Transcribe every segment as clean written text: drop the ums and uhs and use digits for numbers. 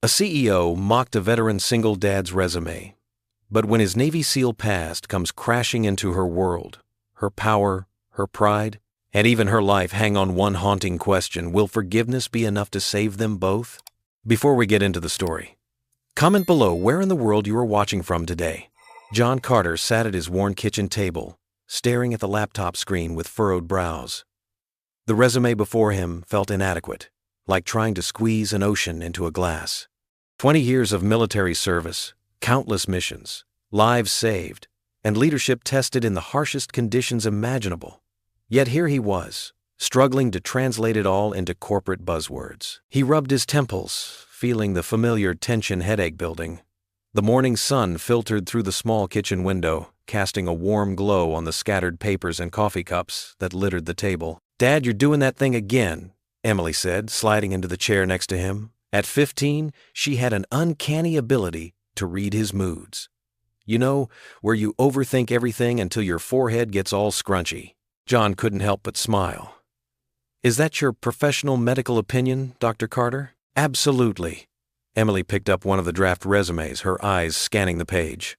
A CEO mocked a veteran single dad's resume, but when his Navy SEAL past comes crashing into her world, her power, her pride, and even her life hang on one haunting question: will forgiveness be enough to save them both? Before we get into the story, comment below where in the world you are watching from today. John Carter sat at his worn kitchen table, staring at the laptop screen with furrowed brows. The resume before him felt inadequate, like trying to squeeze an ocean into a glass. 20 years of military service, countless missions, lives saved, and leadership tested in the harshest conditions imaginable. Yet here he was, struggling to translate it all into corporate buzzwords. He rubbed his temples, feeling the familiar tension headache building. The morning sun filtered through the small kitchen window, casting a warm glow on the scattered papers and coffee cups that littered the table. "Dad, you're doing that thing again," Emily said, sliding into the chair next to him. At 15, she had an uncanny ability to read his moods. You know, where you overthink everything until your forehead gets all scrunchy. John couldn't help but smile. "Is that your professional medical opinion, Dr. Carter?" "Absolutely." Emily picked up one of the draft resumes, her eyes scanning the page.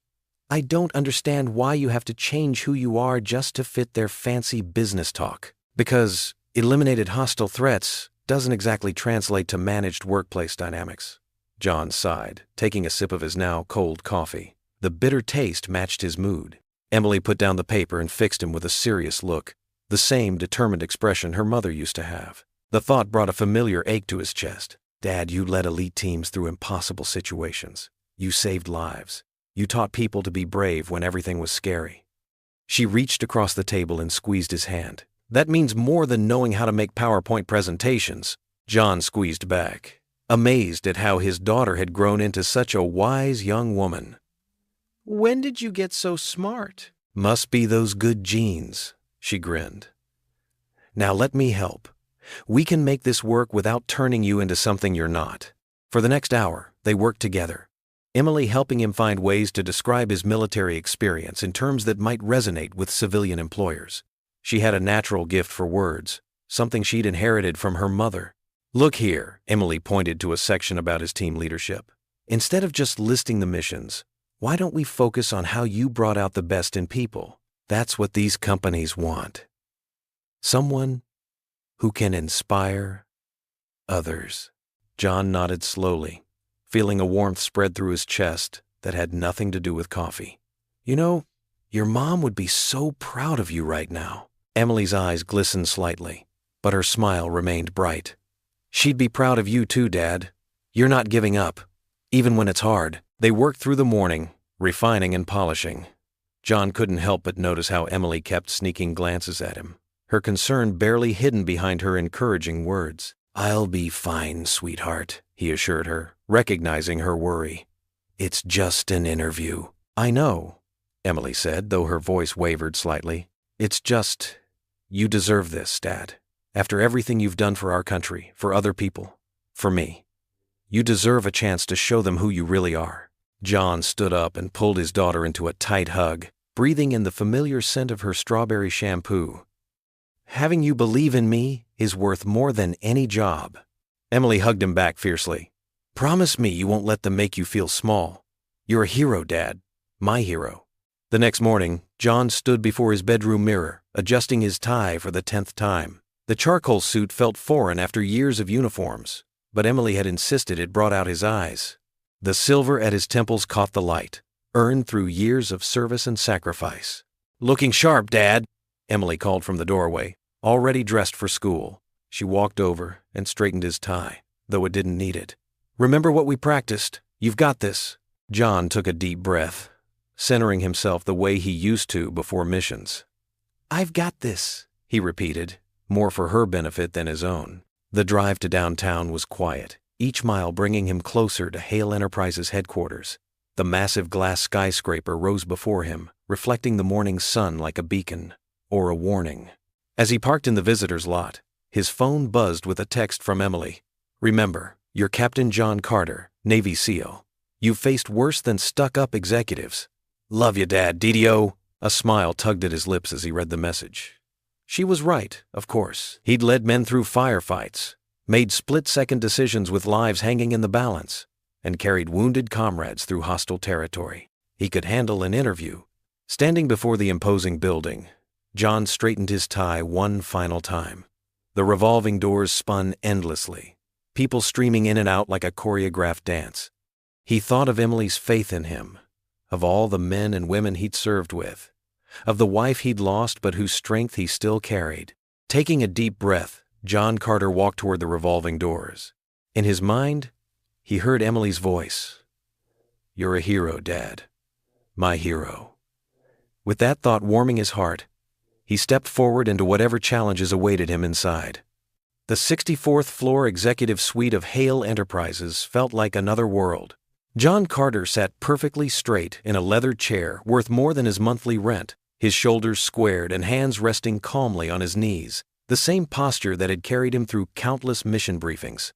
"I don't understand why you have to change who you are just to fit their fancy business talk. Because eliminated hostile threats doesn't exactly translate to managed workplace dynamics." John sighed, taking a sip of his now cold coffee. The bitter taste matched his mood. Emily put down the paper and fixed him with a serious look, the same determined expression her mother used to have. The thought brought a familiar ache to his chest. "Dad, you led elite teams through impossible situations. You saved lives. You taught people to be brave when everything was scary." She reached across the table and squeezed his hand. "That means more than knowing how to make PowerPoint presentations." John squeezed back, amazed at how his daughter had grown into such a wise young woman. "When did you get so smart?" "Must be those good genes," she grinned. "Now let me help. We can make this work without turning you into something you're not." For the next hour, they worked together, Emily helping him find ways to describe his military experience in terms that might resonate with civilian employers. She had a natural gift for words, something she'd inherited from her mother. "Look here," Emily pointed to a section about his team leadership. "Instead of just listing the missions, why don't we focus on how you brought out the best in people? That's what these companies want. Someone who can inspire others." John nodded slowly, feeling a warmth spread through his chest that had nothing to do with coffee. "You know, your mom would be so proud of you right now." Emily's eyes glistened slightly, but her smile remained bright. "She'd be proud of you too, Dad. You're not giving up, even when it's hard." They worked through the morning, refining and polishing. John couldn't help but notice how Emily kept sneaking glances at him, her concern barely hidden behind her encouraging words. "I'll be fine, sweetheart," he assured her, recognizing her worry. "It's just an interview." "I know," Emily said, though her voice wavered slightly. "It's just, you deserve this, Dad. After everything you've done for our country, for other people, for me. You deserve a chance to show them who you really are." John stood up and pulled his daughter into a tight hug, breathing in the familiar scent of her strawberry shampoo. "Having you believe in me is worth more than any job." Emily hugged him back fiercely. "Promise me you won't let them make you feel small. You're a hero, Dad. My hero." The next morning, John stood before his bedroom mirror, adjusting his tie for the 10th time. The charcoal suit felt foreign after years of uniforms, but Emily had insisted it brought out his eyes. The silver at his temples caught the light, earned through years of service and sacrifice. "Looking sharp, Dad," Emily called from the doorway, already dressed for school. She walked over and straightened his tie, though it didn't need it. "Remember what we practiced? You've got this." John took a deep breath, centering himself the way he used to before missions. "I've got this," he repeated, more for her benefit than his own. The drive to downtown was quiet, each mile bringing him closer to Hale Enterprises headquarters. The massive glass skyscraper rose before him, reflecting the morning sun like a beacon, or a warning. As he parked in the visitor's lot, his phone buzzed with a text from Emily. "Remember, you're Captain John Carter, Navy SEAL. You've faced worse than stuck-up executives. Love you, Dad, DDO." A smile tugged at his lips as he read the message. She was right, of course. He'd led men through firefights, made split-second decisions with lives hanging in the balance, and carried wounded comrades through hostile territory. He could handle an interview. Standing before the imposing building, John straightened his tie one final time. The revolving doors spun endlessly, people streaming in and out like a choreographed dance. He thought of Emily's faith in him, of all the men and women he'd served with, of the wife he'd lost but whose strength he still carried. Taking a deep breath, John Carter walked toward the revolving doors. In his mind, he heard Emily's voice. "You're a hero, Dad. My hero." With that thought warming his heart, he stepped forward into whatever challenges awaited him inside. The 64th floor executive suite of Hale Enterprises felt like another world. John Carter sat perfectly straight in a leather chair worth more than his monthly rent, his shoulders squared and hands resting calmly on his knees, the same posture that had carried him through countless mission briefings.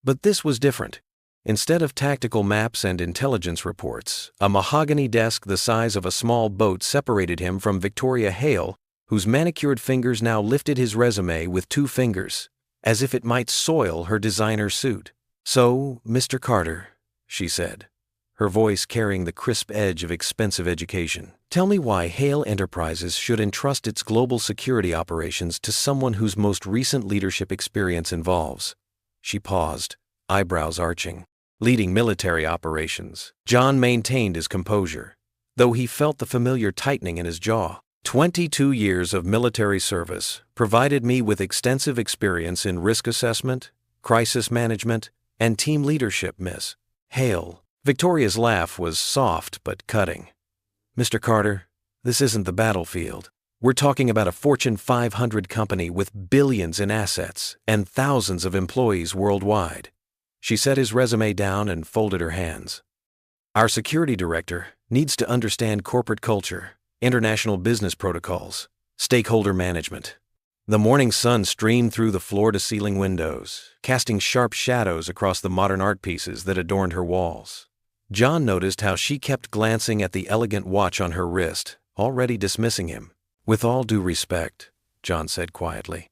But this was different. Instead of tactical maps and intelligence reports, a mahogany desk the size of a small boat separated him from Victoria Hale, whose manicured fingers now lifted his resume with 2 fingers, as if it might soil her designer suit. "So, Mr. Carter," she said, her voice carrying the crisp edge of expensive education, "tell me why Hale Enterprises should entrust its global security operations to someone whose most recent leadership experience involves." She paused, eyebrows arching. Leading military operations, John maintained his composure, though he felt the familiar tightening in his jaw. 22 years of military service provided me with extensive experience in risk assessment, crisis management, and team leadership, Miss Hale. Victoria's laugh was soft but cutting. "Mr. Carter, this isn't the battlefield. We're talking about a Fortune 500 company with billions in assets and thousands of employees worldwide." She set his resume down and folded her hands. "Our security director needs to understand corporate culture, international business protocols, stakeholder management." The morning sun streamed through the floor-to-ceiling windows, casting sharp shadows across the modern art pieces that adorned her walls. John noticed how she kept glancing at the elegant watch on her wrist, already dismissing him. "With all due respect," John said quietly,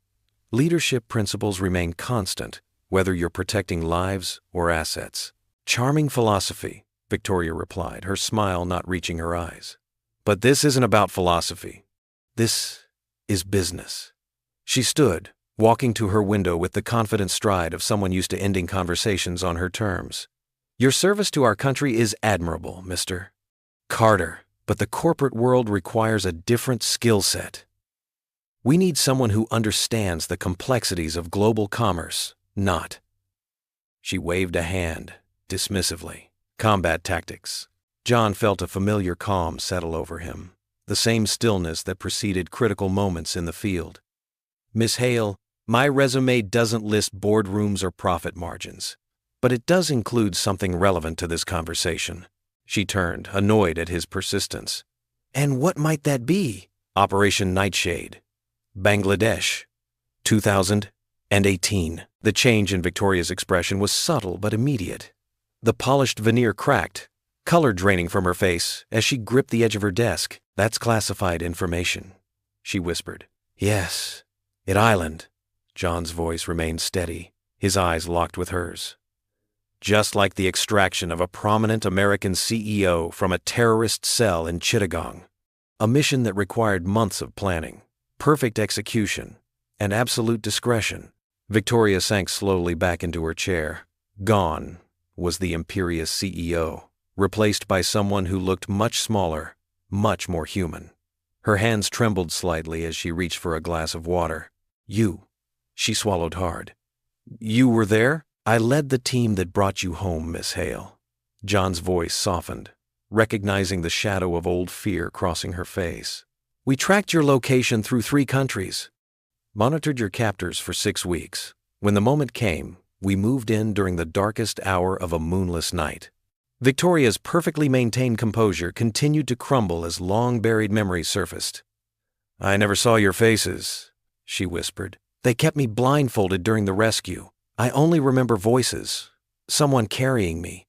"leadership principles remain constant, whether you're protecting lives or assets." "Charming philosophy," Victoria replied, her smile not reaching her eyes. "But this isn't about philosophy. This is business." She stood, walking to her window with the confident stride of someone used to ending conversations on her terms. "Your service to our country is admirable, Mr. Carter, but the corporate world requires a different skill set. We need someone who understands the complexities of global commerce, not—" She waved a hand, dismissively. "Combat tactics." John felt a familiar calm settle over him, the same stillness that preceded critical moments in the field. "Miss Hale, my resume doesn't list boardrooms or profit margins, but it does include something relevant to this conversation." She turned, annoyed at his persistence. "And what might that be?" "Operation Nightshade, Bangladesh, 2018. The change in Victoria's expression was subtle but immediate. The polished veneer cracked, color draining from her face as she gripped the edge of her desk. "That's classified information," she whispered. "Yes, it island." John's voice remained steady, his eyes locked with hers. "Just like the extraction of a prominent American CEO from a terrorist cell in Chittagong. A mission that required months of planning, perfect execution, and absolute discretion." Victoria sank slowly back into her chair. Gone was the imperious CEO, replaced by someone who looked much smaller, much more human. Her hands trembled slightly as she reached for a glass of water. "You," she swallowed hard. "You were there?" "I led the team that brought you home, Miss Hale." John's voice softened, recognizing the shadow of old fear crossing her face. "We tracked your location through 3 countries. Monitored your captors for 6 weeks. When the moment came, we moved in during the darkest hour of a moonless night." Victoria's perfectly maintained composure continued to crumble as long-buried memories surfaced. "I never saw your faces," she whispered. "They kept me blindfolded during the rescue. I only remember voices, someone carrying me,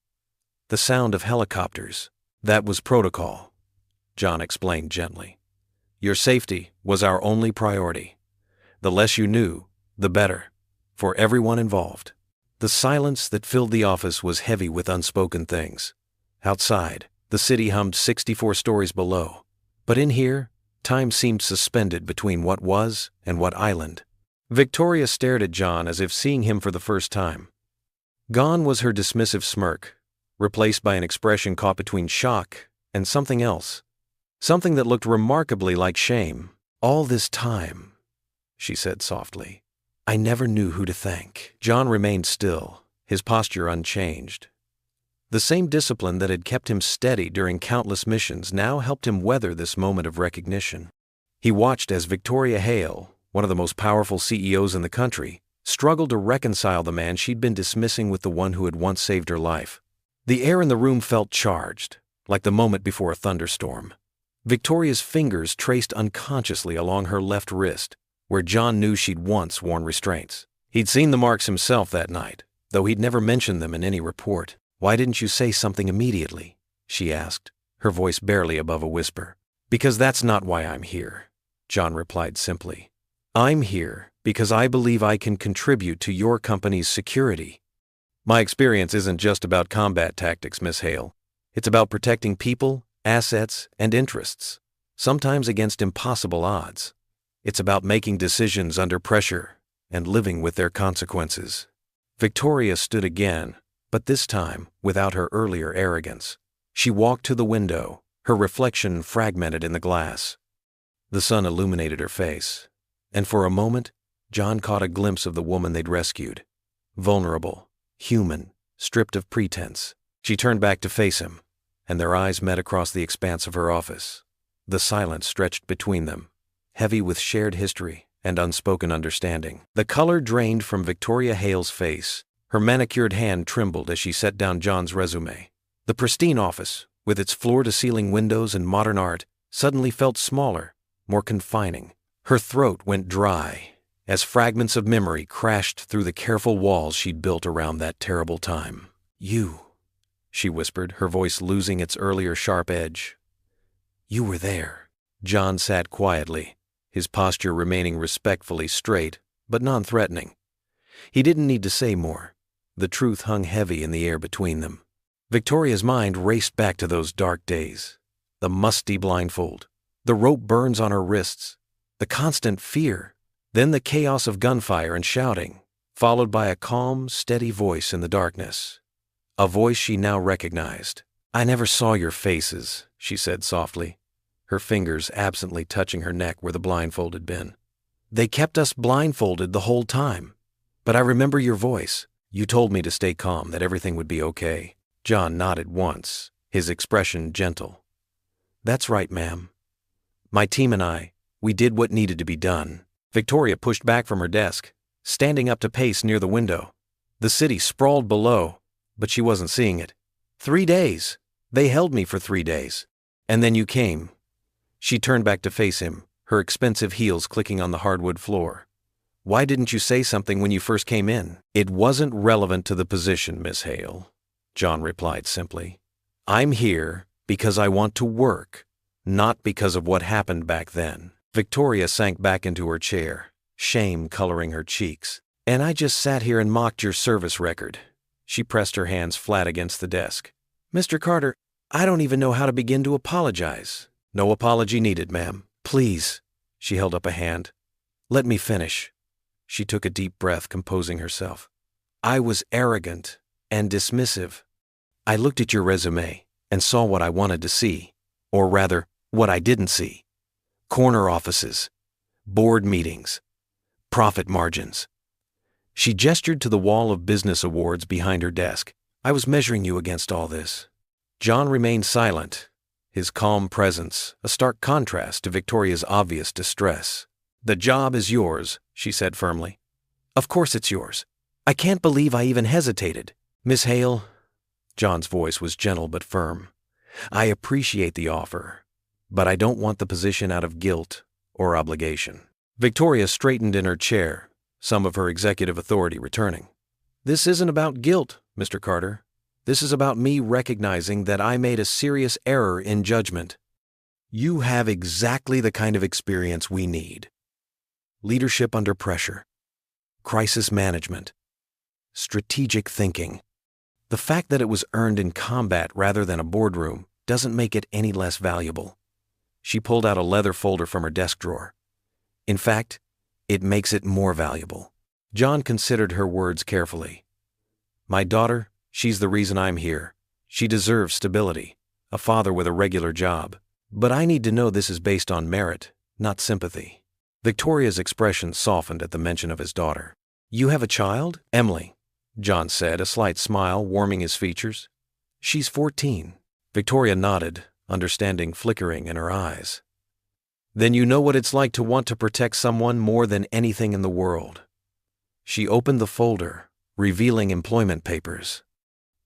the sound of helicopters." "That was protocol," John explained gently. "Your safety was our only priority. The less you knew, the better, for everyone involved." The silence that filled the office was heavy with unspoken things. Outside, the city hummed 64 stories below. But in here, time seemed suspended between what was and what island. Victoria stared at John as if seeing him for the first time. Gone was her dismissive smirk, replaced by an expression caught between shock and something else. Something that looked remarkably like shame. "All this time," she said softly, "I never knew who to thank." John remained still, his posture unchanged. The same discipline that had kept him steady during countless missions now helped him weather this moment of recognition. He watched as Victoria Hale, one of the most powerful CEOs in the country, struggled to reconcile the man she'd been dismissing with the one who had once saved her life. The air in the room felt charged, like the moment before a thunderstorm. Victoria's fingers traced unconsciously along her left wrist, where John knew she'd once worn restraints. He'd seen the marks himself that night, though he'd never mentioned them in any report. "Why didn't you say something immediately?" she asked, her voice barely above a whisper. "Because that's not why I'm here," John replied simply. "I'm here because I believe I can contribute to your company's security. My experience isn't just about combat tactics, Miss Hale. It's about protecting people, assets, and interests, sometimes against impossible odds. It's about making decisions under pressure and living with their consequences." Victoria stood again, but this time without her earlier arrogance. She walked to the window, her reflection fragmented in the glass. The sun illuminated her face, and for a moment, John caught a glimpse of the woman they'd rescued. Vulnerable, human, stripped of pretense. She turned back to face him, and their eyes met across the expanse of her office. The silence stretched between them, heavy with shared history and unspoken understanding. The color drained from Victoria Hale's face. Her manicured hand trembled as she set down John's resume. The pristine office, with its floor-to-ceiling windows and modern art, suddenly felt smaller, more confining. Her throat went dry as fragments of memory crashed through the careful walls she'd built around that terrible time. "You," she whispered, her voice losing its earlier sharp edge. "You were there." John sat quietly, his posture remaining respectfully straight, but non-threatening. He didn't need to say more. The truth hung heavy in the air between them. Victoria's mind raced back to those dark days. The musty blindfold, the rope burns on her wrists, the constant fear, then the chaos of gunfire and shouting, followed by a calm, steady voice in the darkness. A voice she now recognized. "I never saw your faces," she said softly, her fingers absently touching her neck where the blindfold had been. "They kept us blindfolded the whole time. But I remember your voice. You told me to stay calm, that everything would be okay." John nodded once, his expression gentle. "That's right, ma'am. My team and I, we did what needed to be done." Victoria pushed back from her desk, standing up to pace near the window. The city sprawled below, but she wasn't seeing it. 3 days. They held me for 3 days. And then you came." She turned back to face him, her expensive heels clicking on the hardwood floor. "Why didn't you say something when you first came in?" "It wasn't relevant to the position, Miss Hale," John replied simply. "I'm here because I want to work, not because of what happened back then." Victoria sank back into her chair, shame coloring her cheeks. "And I just sat here and mocked your service record." She pressed her hands flat against the desk. "Mr. Carter, I don't even know how to begin to apologize." "No apology needed, ma'am. Please." She held up a hand. "Let me finish." She took a deep breath, composing herself. "I was arrogant and dismissive. I looked at your resume and saw what I wanted to see, or rather, what I didn't see. Corner offices, board meetings, profit margins." She gestured to the wall of business awards behind her desk. "I was measuring you against all this." John remained silent, his calm presence a stark contrast to Victoria's obvious distress. "The job is yours," she said firmly. "Of course it's yours. I can't believe I even hesitated. Miss Hale," John's voice was gentle but firm, "I appreciate the offer, but I don't want the position out of guilt or obligation." Victoria straightened in her chair, some of her executive authority returning. "This isn't about guilt, Mr. Carter. This is about me recognizing that I made a serious error in judgment. You have exactly the kind of experience we need. Leadership under pressure, crisis management, strategic thinking. The fact that it was earned in combat rather than a boardroom doesn't make it any less valuable. She pulled out a leather folder from her desk drawer. In fact, it makes it more valuable. John considered her words carefully. My daughter, she's the reason I'm here. She deserves stability, a father with a regular job. But I need to know this is based on merit, not sympathy. Victoria's expression softened at the mention of his daughter. You have a child? Emily, John said, a slight smile warming his features. She's 14. Victoria nodded, understanding flickering in her eyes. Then you know what it's like to want to protect someone more than anything in the world. She opened the folder, revealing employment papers.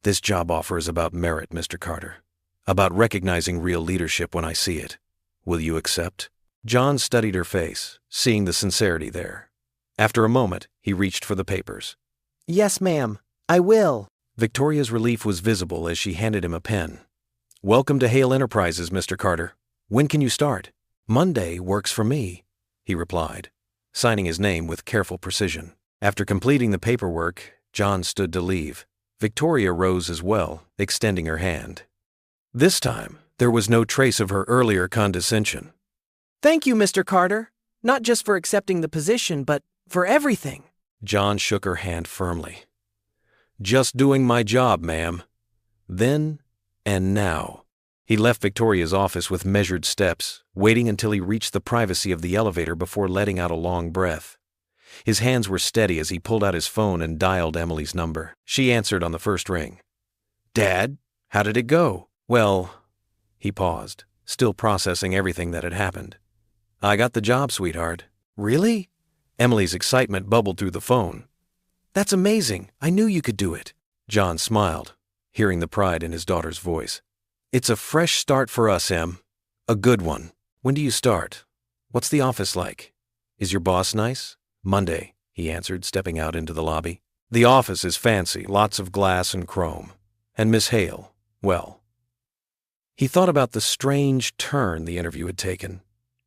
This job offer is about merit, Mr. Carter. About recognizing real leadership when I see it. Will you accept? John studied her face, seeing the sincerity there. After a moment, he reached for the papers. Yes, ma'am. I will. Victoria's relief was visible as she handed him a pen. Welcome to Hale Enterprises, Mr. Carter. When can you start? Monday works for me, he replied, signing his name with careful precision. After completing the paperwork, John stood to leave. Victoria rose as well, extending her hand. This time, there was no trace of her earlier condescension. Thank you, Mr. Carter. Not just for accepting the position, but for everything. John shook her hand firmly. Just doing my job, ma'am. Then and now. He left Victoria's office with measured steps, waiting until he reached the privacy of the elevator before letting out a long breath. His hands were steady as he pulled out his phone and dialed Emily's number. She answered on the first ring. Dad, how did it go? Well, he paused, still processing everything that had happened. I got the job, sweetheart. Really? Emily's excitement bubbled through the phone. That's amazing. I knew you could do it. John smiled, hearing the pride in his daughter's voice. It's a fresh start for us, Em. A good one. When do you start? What's the office like? Is your boss nice? Monday, he answered, stepping out into the lobby. The office is fancy, lots of glass and chrome. And Miss Hale, well. He thought about the strange turn the interview had taken.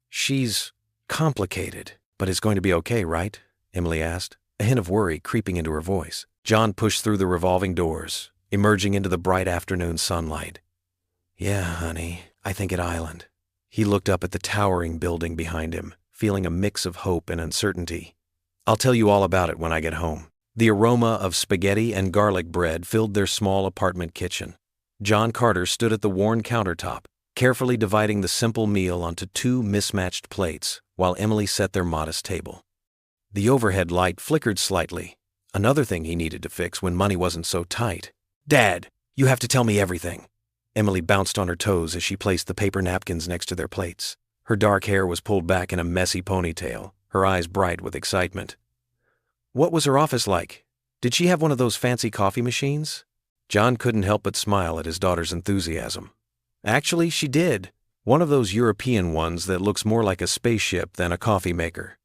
She's complicated, but it's going to be okay, right? Emily asked, a hint of worry creeping into her voice. John pushed through the revolving doors, emerging into the bright afternoon sunlight. Yeah, honey, I think at Island. He looked up at the towering building behind him, feeling a mix of hope and uncertainty. I'll tell you all about it when I get home. The aroma of spaghetti and garlic bread filled their small apartment kitchen. John Carter stood at the worn countertop, carefully dividing the simple meal onto 2 mismatched plates, while Emily set their modest table. The overhead light flickered slightly, another thing he needed to fix when money wasn't so tight. Dad, you have to tell me everything. Emily bounced on her toes as she placed the paper napkins next to their plates. Her dark hair was pulled back in a messy ponytail, her eyes bright with excitement. What was her office like? Did she have one of those fancy coffee machines? John couldn't help but smile at his daughter's enthusiasm. Actually, she did. One of those European ones that looks more like a spaceship than a coffee maker.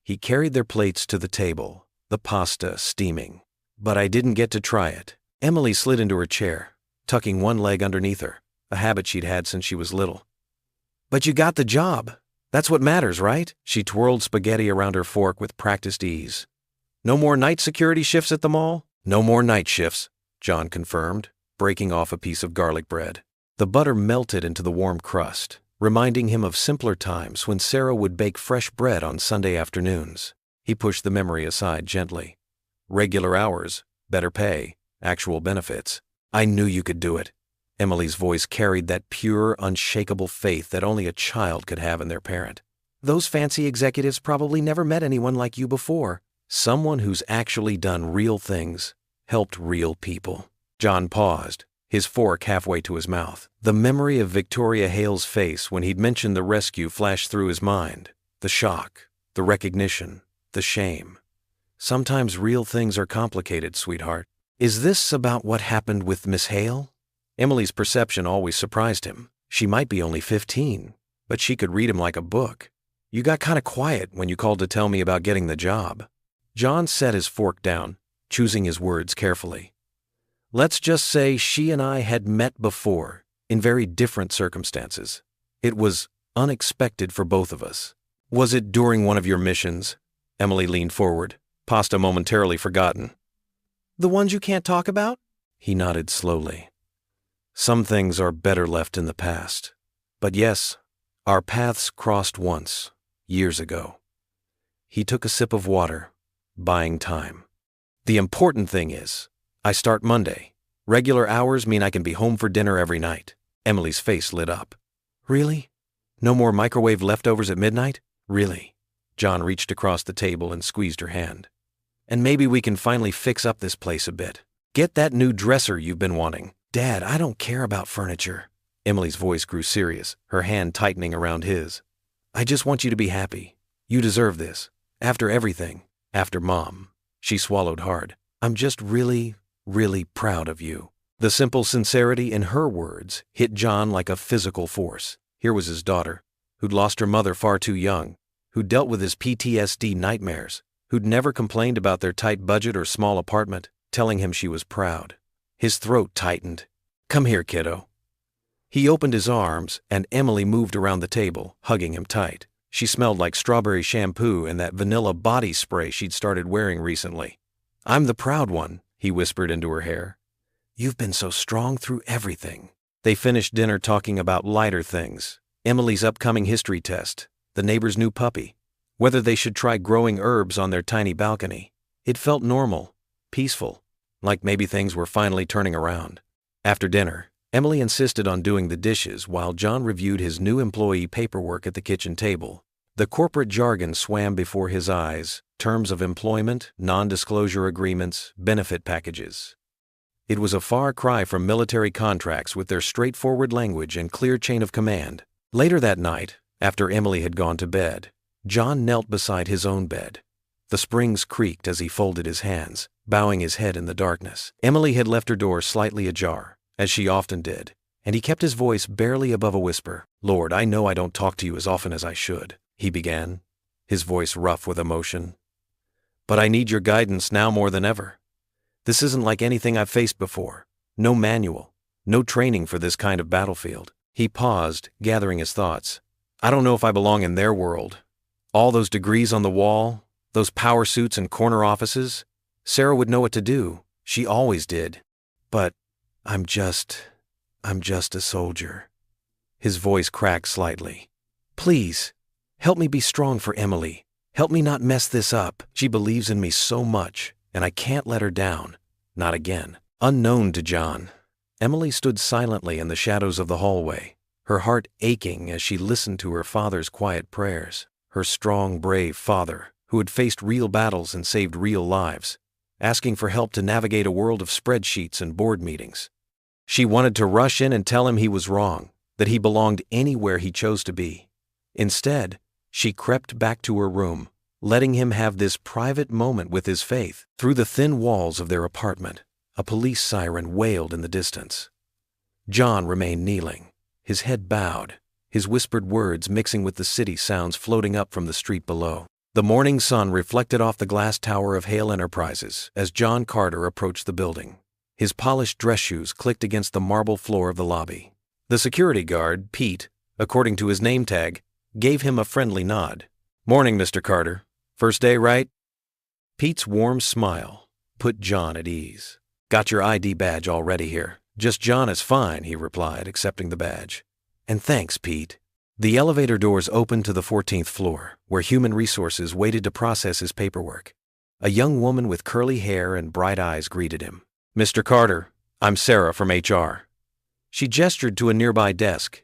He carried their plates to the table, the pasta steaming. But I didn't get to try it. Emily slid into her chair, tucking one leg underneath her, a habit she'd had since she was little. But you got the job. That's what matters, right? She twirled spaghetti around her fork with practiced ease. No more night security shifts at the mall? No more night shifts, John confirmed, breaking off a piece of garlic bread. The butter melted into the warm crust, reminding him of simpler times when Sarah would bake fresh bread on Sunday afternoons. He pushed the memory aside gently. Regular hours, better pay, actual benefits. I knew you could do it. Emily's voice carried that pure, unshakable faith that only a child could have in their parent. Those fancy executives probably never met anyone like you before. Someone who's actually done real things, helped real people. John paused, his fork halfway to his mouth. The memory of Victoria Hale's face when he'd mentioned the rescue flashed through his mind. The shock, the recognition, the shame. Sometimes real things are complicated, sweetheart. Is this about what happened with Miss Hale? Emily's perception always surprised him. She might be only 15, but she could read him like a book. You got kind of quiet when you called to tell me about getting the job. John set his fork down, choosing his words carefully. Let's just say she and I had met before, in very different circumstances. It was unexpected for both of us. Was it during one of your missions? Emily leaned forward, pasta momentarily forgotten. The ones you can't talk about? He nodded slowly. Some things are better left in the past. But yes, our paths crossed once, years ago. He took a sip of water, buying time. The important thing is, I start Monday. Regular hours mean I can be home for dinner every night. Emily's face lit up. Really? No more microwave leftovers at midnight? Really? John reached across the table and squeezed her hand. And maybe we can finally fix up this place a bit. Get that new dresser you've been wanting. Dad, I don't care about furniture. Emily's voice grew serious, her hand tightening around his. I just want you to be happy. You deserve this. After everything. After Mom. She swallowed hard. I'm just really proud of you. The simple sincerity in her words hit John like a physical force. Here was his daughter, who'd lost her mother far too young, who'd dealt with his PTSD nightmares, who'd never complained about their tight budget or small apartment, telling him she was proud. His throat tightened. Come here, kiddo. He opened his arms, and Emily moved around the table, hugging him tight. She smelled like strawberry shampoo and that vanilla body spray she'd started wearing recently. I'm the proud one, he whispered into her hair. You've been so strong through everything. They finished dinner talking about lighter things. Emily's upcoming history test, the neighbor's new puppy, whether they should try growing herbs on their tiny balcony. It felt normal, peaceful, like maybe things were finally turning around. After dinner, Emily insisted on doing the dishes while John reviewed his new employee paperwork at the kitchen table. The corporate jargon swam before his eyes, terms of employment, non-disclosure agreements, benefit packages. It was a far cry from military contracts with their straightforward language and clear chain of command. Later that night, after Emily had gone to bed, John knelt beside his own bed. The springs creaked as he folded his hands, bowing his head in the darkness. Emily had left her door slightly ajar, as she often did, and he kept his voice barely above a whisper. Lord, I know I don't talk to you as often as I should, he began, his voice rough with emotion. But I need your guidance now more than ever. This isn't like anything I've faced before. No manual, no training for this kind of battlefield. He paused, gathering his thoughts. I don't know if I belong in their world. All those degrees on the wall, those power suits and corner offices. Sarah would know what to do. She always did. But I'm just a soldier. His voice cracked slightly. Please, help me be strong for Emily. Help me not mess this up. She believes in me so much, and I can't let her down. Not again. Unknown to John, Emily stood silently in the shadows of the hallway, her heart aching as she listened to her father's quiet prayers. Her strong, brave father, who had faced real battles and saved real lives, asking for help to navigate a world of spreadsheets and board meetings. She wanted to rush in and tell him he was wrong, that he belonged anywhere he chose to be. Instead, she crept back to her room, letting him have this private moment with his faith. Through the thin walls of their apartment, a police siren wailed in the distance. John remained kneeling, his head bowed, his whispered words mixing with the city sounds floating up from the street below. The morning sun reflected off the glass tower of Hale Enterprises as John Carter approached the building. His polished dress shoes clicked against the marble floor of the lobby. The security guard, Pete, according to his name tag, gave him a friendly nod. Morning, Mr. Carter. First day, right? Pete's warm smile put John at ease. Got your ID badge already here. Just John is fine, he replied, accepting the badge. And thanks, Pete. The elevator doors opened to the 14th floor, where human resources waited to process his paperwork. A young woman with curly hair and bright eyes greeted him. Mr. Carter, I'm Sarah from HR. She gestured to a nearby desk.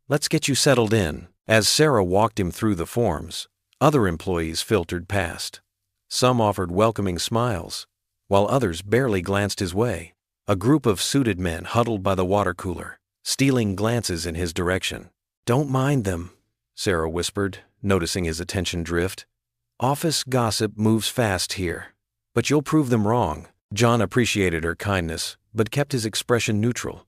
Let's get you settled in. As Sarah walked him through the forms, other employees filtered past. Some offered welcoming smiles, while others barely glanced his way. A group of suited men huddled by the water cooler, stealing glances in his direction. Don't mind them, Sarah whispered, noticing his attention drift. Office gossip moves fast here, but you'll prove them wrong. John appreciated her kindness, but kept his expression neutral.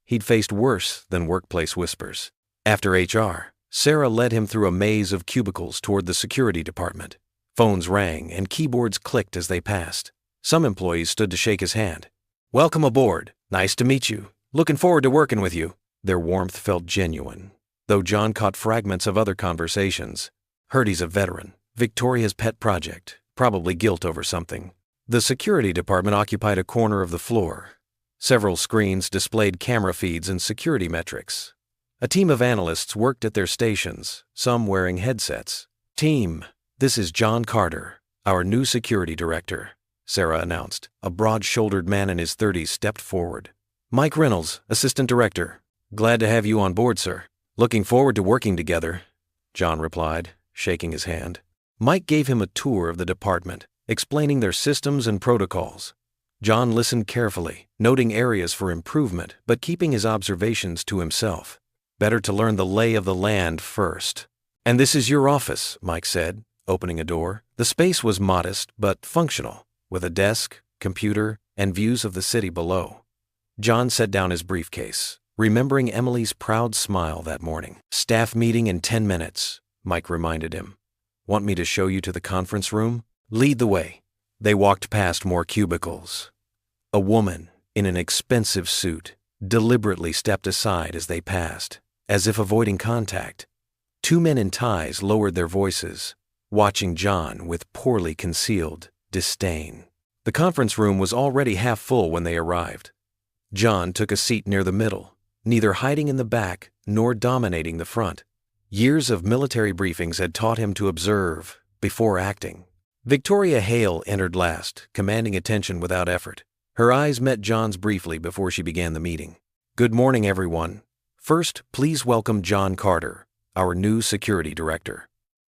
He'd faced worse than workplace whispers. After HR, Sarah led him through a maze of cubicles toward the security department. Phones rang and keyboards clicked as they passed. Some employees stood to shake his hand. Welcome aboard. Nice to meet you. Looking forward to working with you. Their warmth felt genuine, though John caught fragments of other conversations. Heard he's a veteran. Victoria's pet project. Probably guilt over something. The security department occupied a corner of the floor. Several screens displayed camera feeds and security metrics. A team of analysts worked at their stations, some wearing headsets. "Team, this is John Carter, our new security director," Sarah announced. A broad-shouldered man in his 30s stepped forward. "Mike Reynolds, assistant director. Glad to have you on board, sir. Looking forward to working together," John replied, shaking his hand. Mike gave him a tour of the department, explaining their systems and protocols. John listened carefully, noting areas for improvement, but keeping his observations to himself. Better to learn the lay of the land first. "And this is your office," Mike said, opening a door. The space was modest but functional, with a desk, computer, and views of the city below. John set down his briefcase, remembering Emily's proud smile that morning. "Staff meeting in 10 minutes, Mike reminded him. "Want me to show you to the conference room? Lead the way." They walked past more cubicles. A woman, in an expensive suit, deliberately stepped aside as they passed, as if avoiding contact. Two men in ties lowered their voices, watching John with poorly concealed disdain. The conference room was already half full when they arrived. John took a seat near the middle, neither hiding in the back nor dominating the front. Years of military briefings had taught him to observe before acting. Victoria Hale entered last, commanding attention without effort. Her eyes met John's briefly before she began the meeting. "Good morning, everyone. First, please welcome John Carter, our new security director."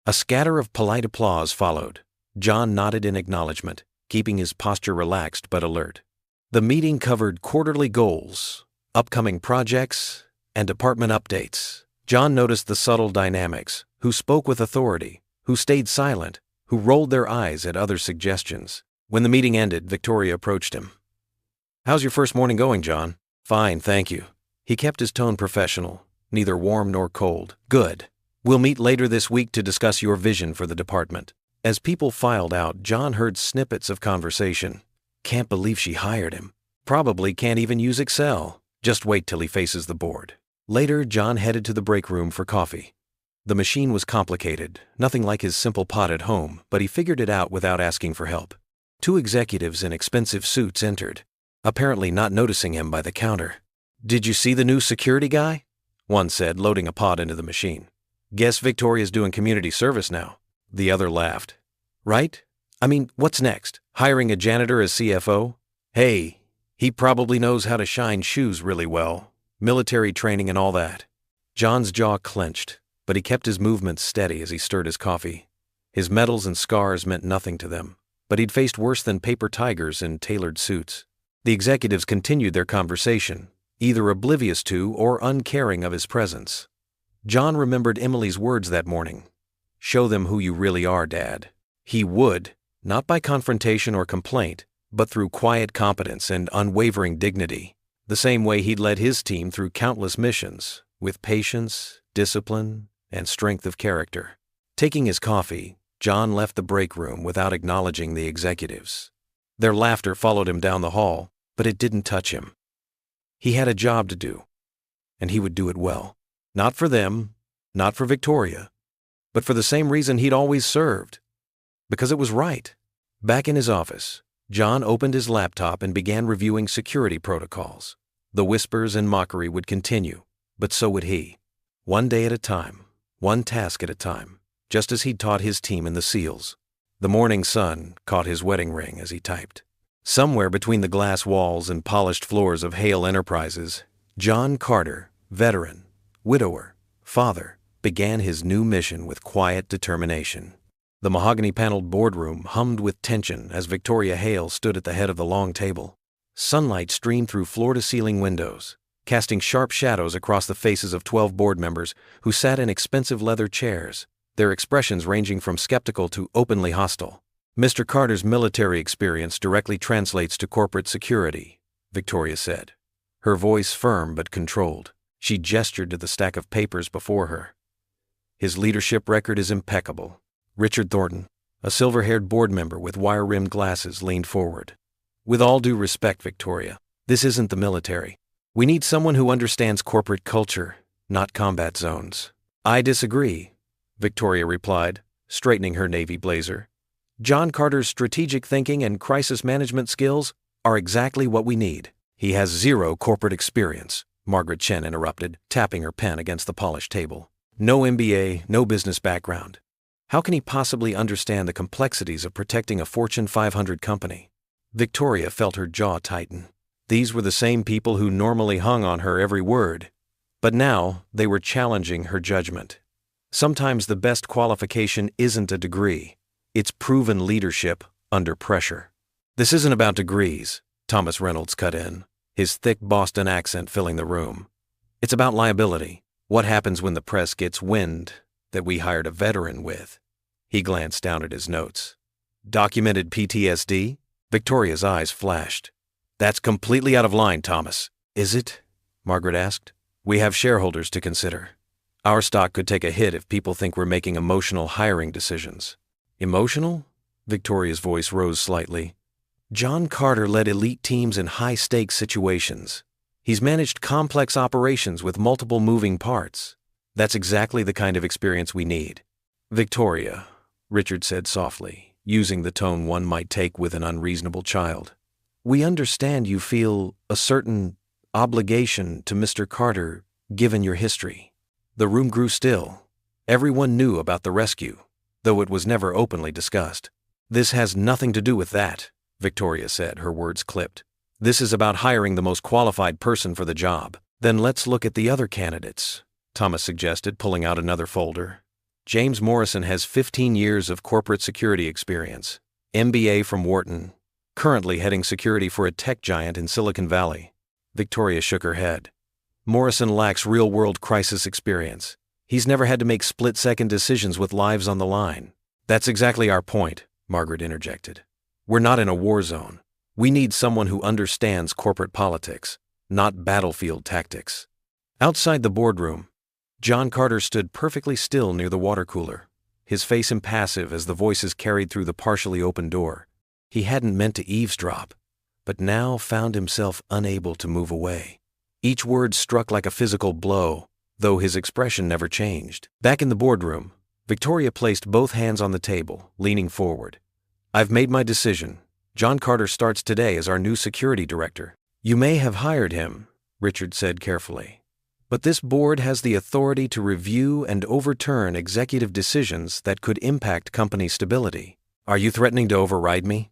A scatter of polite applause followed. John nodded in acknowledgement, keeping his posture relaxed but alert. The meeting covered quarterly goals, upcoming projects, and department updates. John noticed the subtle dynamics: who spoke with authority, who stayed silent, who rolled their eyes at other suggestions. When the meeting ended, Victoria approached him. "How's your first morning going, John?" "Fine, thank you." He kept his tone professional, neither warm nor cold. "Good. We'll meet later this week to discuss your vision for the department." As people filed out, John heard snippets of conversation. "Can't believe she hired him. Probably can't even use Excel. Just wait till he faces the board." Later, John headed to the break room for coffee. The machine was complicated, nothing like his simple pot at home, but he figured it out without asking for help. Two executives in expensive suits entered, apparently not noticing him by the counter. "Did you see the new security guy?" one said, loading a pot into the machine. "Guess Victoria's doing community service now." The other laughed. "Right? I mean, what's next? Hiring a janitor as CFO? Hey, he probably knows how to shine shoes really well. Military training and all that." John's jaw clenched, but he kept his movements steady as he stirred his coffee. His medals and scars meant nothing to them, but he'd faced worse than paper tigers in tailored suits. The executives continued their conversation, either oblivious to or uncaring of his presence. John remembered Emily's words that morning. "Show them who you really are, Dad." He would, not by confrontation or complaint, but through quiet competence and unwavering dignity, the same way he'd led his team through countless missions, with patience, discipline, and strength of character. Taking his coffee, John left the break room without acknowledging the executives. Their laughter followed him down the hall, but it didn't touch him. He had a job to do, and he would do it well. Not for them, not for Victoria, but for the same reason he'd always served. Because it was right. Back in his office, John opened his laptop and began reviewing security protocols. The whispers and mockery would continue, but so would he. One day at a time, one task at a time, just as he'd taught his team in the SEALs. The morning sun caught his wedding ring as he typed. Somewhere between the glass walls and polished floors of Hale Enterprises, John Carter, veteran, widower, father, began his new mission with quiet determination. The mahogany-paneled boardroom hummed with tension as Victoria Hale stood at the head of the long table. Sunlight streamed through floor-to-ceiling windows, casting sharp shadows across the faces of 12 board members who sat in expensive leather chairs, their expressions ranging from skeptical to openly hostile. "Mr. Carter's military experience directly translates to corporate security," Victoria said, her voice firm but controlled. She gestured to the stack of papers before her. "His leadership record is impeccable." Richard Thornton, a silver-haired board member with wire-rimmed glasses, leaned forward. "With all due respect, Victoria, this isn't the military. We need someone who understands corporate culture, not combat zones." "I disagree," Victoria replied, straightening her navy blazer. John Carter's strategic thinking and crisis management skills are exactly what we need. He has zero corporate experience, Margaret Chen interrupted, tapping her pen against the polished table. No MBA, no business background. How can he possibly understand the complexities of protecting a Fortune 500 company? Victoria felt her jaw tighten. These were the same people who normally hung on her every word, but now they were challenging her judgment. Sometimes the best qualification isn't a degree, it's proven leadership under pressure. This isn't about degrees, Thomas Reynolds cut in, his thick Boston accent filling the room. It's about liability. What happens when the press gets wind that we hired a veteran with? He glanced down at his notes. Documented PTSD? Victoria's eyes flashed. That's completely out of line, Thomas. Is it? Margaret asked. We have shareholders to consider. Our stock could take a hit if people think we're making emotional hiring decisions. Emotional? Victoria's voice rose slightly. John Carter led elite teams in high-stakes situations. He's managed complex operations with multiple moving parts. That's exactly the kind of experience we need. Victoria, Richard said softly, using the tone one might take with an unreasonable child. We understand you feel a certain obligation to Mr. Carter, given your history. The room grew still. Everyone knew about the rescue, though it was never openly discussed. This has nothing to do with that, Victoria said, her words clipped. This is about hiring the most qualified person for the job. Then let's look at the other candidates, Thomas suggested, pulling out another folder. James Morrison has 15 years of corporate security experience, MBA from Wharton, currently heading security for a tech giant in Silicon Valley. Victoria shook her head. Morrison lacks real-world crisis experience. He's never had to make split-second decisions with lives on the line. That's exactly our point, Margaret interjected. We're not in a war zone. We need someone who understands corporate politics, not battlefield tactics. Outside the boardroom, John Carter stood perfectly still near the water cooler, his face impassive as the voices carried through the partially open door. He hadn't meant to eavesdrop, but now found himself unable to move away. Each word struck like a physical blow, though his expression never changed. Back in the boardroom, Victoria placed both hands on the table, leaning forward. I've made my decision. John Carter starts today as our new security director. You may have hired him, Richard said carefully, but this board has the authority to review and overturn executive decisions that could impact company stability. Are you threatening to override me?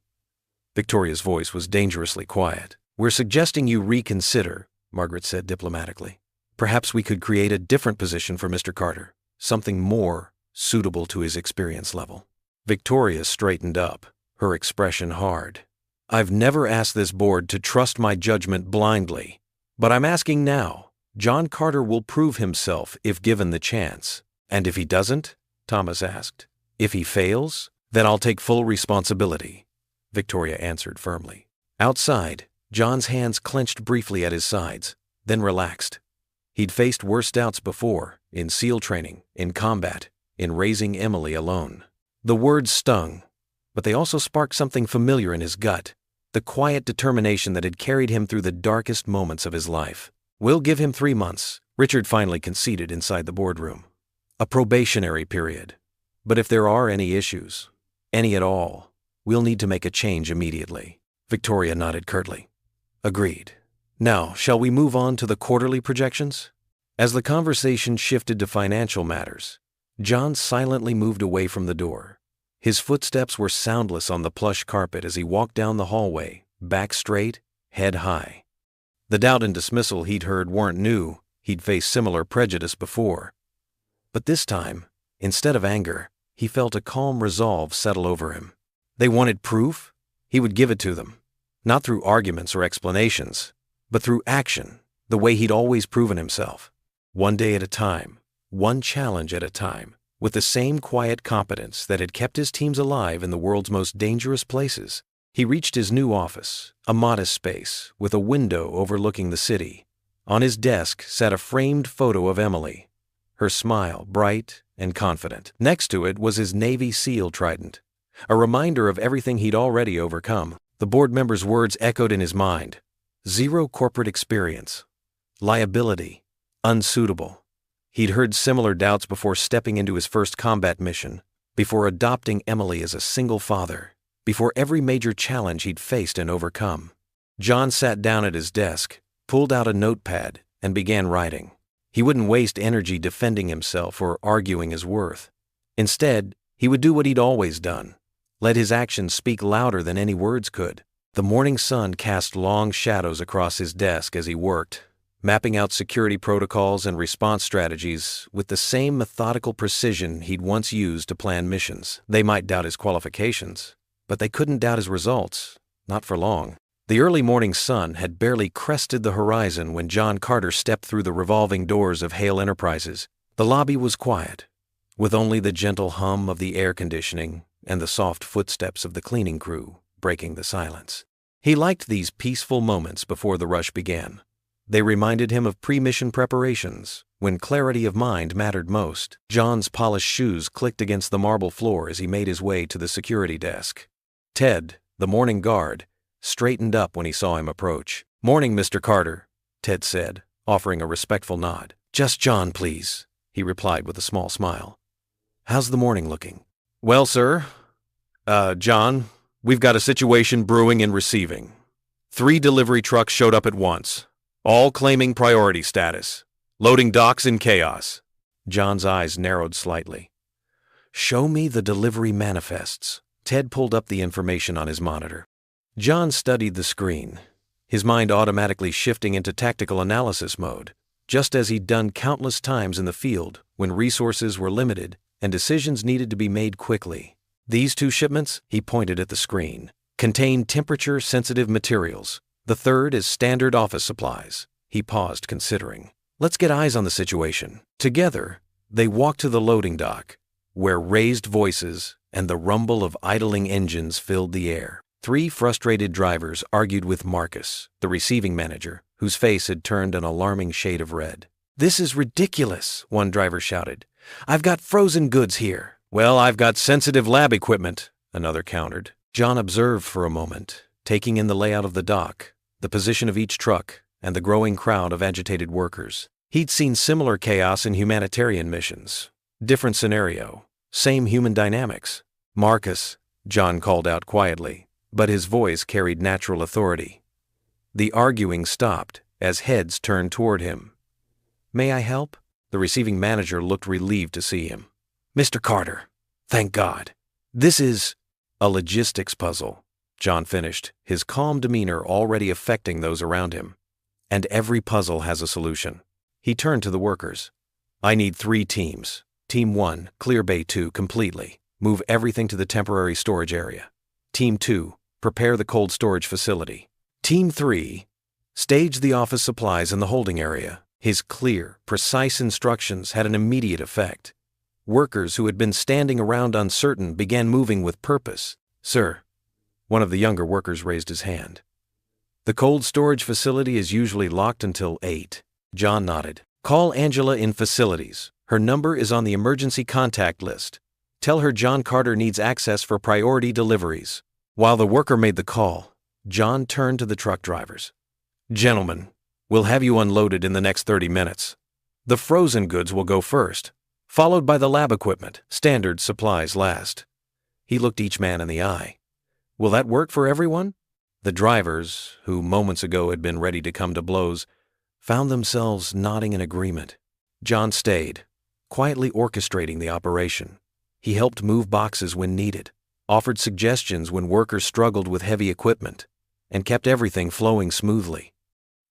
Victoria's voice was dangerously quiet. We're suggesting you reconsider, Margaret said diplomatically. Perhaps we could create a different position for Mr. Carter, something more suitable to his experience level. Victoria straightened up, her expression hard. I've never asked this board to trust my judgment blindly, but I'm asking now. John Carter will prove himself if given the chance. And if he doesn't? Thomas asked. If he fails, then I'll take full responsibility, Victoria answered firmly. Outside, John's hands clenched briefly at his sides, then relaxed. He'd faced worse doubts before, in SEAL training, in combat, in raising Emily alone. The words stung, but they also sparked something familiar in his gut, the quiet determination that had carried him through the darkest moments of his life. We'll give him 3 months, Richard finally conceded inside the boardroom. A probationary period. But if there are any issues, any at all, we'll need to make a change immediately. Victoria nodded curtly. Agreed. Now, shall we move on to the quarterly projections? As the conversation shifted to financial matters, John silently moved away from the door. His footsteps were soundless on the plush carpet as he walked down the hallway, back straight, head high. The doubt and dismissal he'd heard weren't new. He'd faced similar prejudice before. But this time, instead of anger, he felt a calm resolve settle over him. They wanted proof? He would give it to them. Not through arguments or explanations, but through action, the way he'd always proven himself. One day at a time, one challenge at a time, with the same quiet competence that had kept his teams alive in the world's most dangerous places. He reached his new office, a modest space with a window overlooking the city. On his desk sat a framed photo of Emily, her smile bright and confident. Next to it was his Navy SEAL trident, a reminder of everything he'd already overcome. The board member's words echoed in his mind. Zero corporate experience. Liability. Unsuitable. He'd heard similar doubts before stepping into his first combat mission, before adopting Emily as a single father, before every major challenge he'd faced and overcome. John sat down at his desk, pulled out a notepad, and began writing. He wouldn't waste energy defending himself or arguing his worth. Instead, he would do what he'd always done. Let his actions speak louder than any words could. The morning sun cast long shadows across his desk as he worked, mapping out security protocols and response strategies with the same methodical precision he'd once used to plan missions. They might doubt his qualifications, but they couldn't doubt his results, not for long. The early morning sun had barely crested the horizon when John Carter stepped through the revolving doors of Hale Enterprises. The lobby was quiet, with only the gentle hum of the air conditioning and the soft footsteps of the cleaning crew breaking the silence. He liked these peaceful moments before the rush began. They reminded him of pre-mission preparations, when clarity of mind mattered most. John's polished shoes clicked against the marble floor as he made his way to the security desk. Ted, the morning guard, straightened up when he saw him approach. "Morning, Mr. Carter," Ted said, offering a respectful nod. "Just John, please," he replied with a small smile. "How's the morning looking?" "Well, sir, John, we've got a situation brewing in receiving. 3 delivery trucks showed up at once, all claiming priority status. Loading docks in chaos." John's eyes narrowed slightly. "Show me the delivery manifests." Ted pulled up the information on his monitor. John studied the screen, his mind automatically shifting into tactical analysis mode, just as he'd done countless times in the field when resources were limited and decisions needed to be made quickly. These 2 shipments, he pointed at the screen, contain temperature-sensitive materials. The third is standard office supplies. He paused, considering. "Let's get eyes on the situation." Together, they walked to the loading dock, where raised voices and the rumble of idling engines filled the air. 3 frustrated drivers argued with Marcus, the receiving manager, whose face had turned an alarming shade of red. "This is ridiculous," one driver shouted. "I've got frozen goods here." "Well, I've got sensitive lab equipment," another countered. John observed for a moment, taking in the layout of the dock, the position of each truck, and the growing crowd of agitated workers. He'd seen similar chaos in humanitarian missions. Different scenario, same human dynamics. "Marcus," John called out quietly, but his voice carried natural authority. The arguing stopped as heads turned toward him. "May I help?" The receiving manager looked relieved to see him. "Mr. Carter, thank God. This is a logistics puzzle," John finished, his calm demeanor already affecting those around him. "And every puzzle has a solution." He turned to the workers. "I need 3 teams. Team 1, clear Bay 2 completely. Move everything to the temporary storage area. Team 2, prepare the cold storage facility. Team 3, stage the office supplies in the holding area." His clear, precise instructions had an immediate effect. Workers who had been standing around uncertain began moving with purpose. "Sir," one of the younger workers raised his hand. "The cold storage facility is usually locked until 8. John nodded. "Call Angela in facilities. Her number is on the emergency contact list. Tell her John Carter needs access for priority deliveries." While the worker made the call, John turned to the truck drivers. "Gentlemen, we'll have you unloaded in the next 30 minutes. The frozen goods will go first, followed by the lab equipment. Standard supplies last." He looked each man in the eye. "Will that work for everyone?" The drivers, who moments ago had been ready to come to blows, found themselves nodding in agreement. John stayed, quietly orchestrating the operation. He helped move boxes when needed, offered suggestions when workers struggled with heavy equipment, and kept everything flowing smoothly.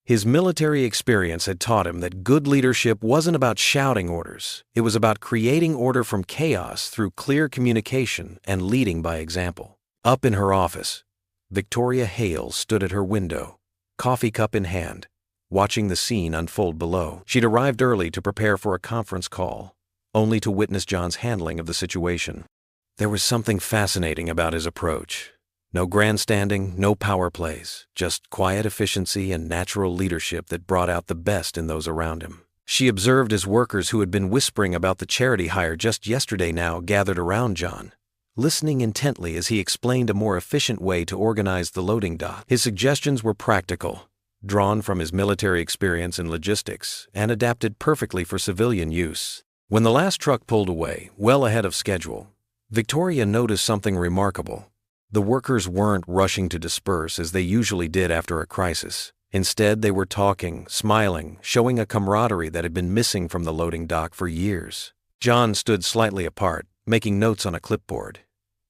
His military experience had taught him that good leadership wasn't about shouting orders. It was about creating order from chaos through clear communication and leading by example. Up in her office, Victoria Hale stood at her window, coffee cup in hand, watching the scene unfold below. She'd arrived early to prepare for a conference call, only to witness John's handling of the situation. There was something fascinating about his approach. No grandstanding, no power plays, just quiet efficiency and natural leadership that brought out the best in those around him. She observed as workers who had been whispering about the charity hire just yesterday now gathered around John, listening intently as he explained a more efficient way to organize the loading dock. His suggestions were practical, drawn from his military experience in logistics, and adapted perfectly for civilian use. When the last truck pulled away, well ahead of schedule, Victoria noticed something remarkable. The workers weren't rushing to disperse as they usually did after a crisis. Instead, they were talking, smiling, showing a camaraderie that had been missing from the loading dock for years. John stood slightly apart, making notes on a clipboard.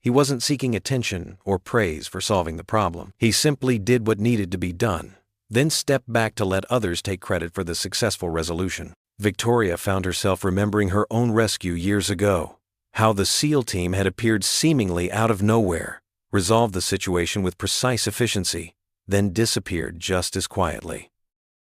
He wasn't seeking attention or praise for solving the problem. He simply did what needed to be done, then stepped back to let others take credit for the successful resolution. Victoria found herself remembering her own rescue years ago, how the SEAL team had appeared seemingly out of nowhere, resolved the situation with precise efficiency, then disappeared just as quietly.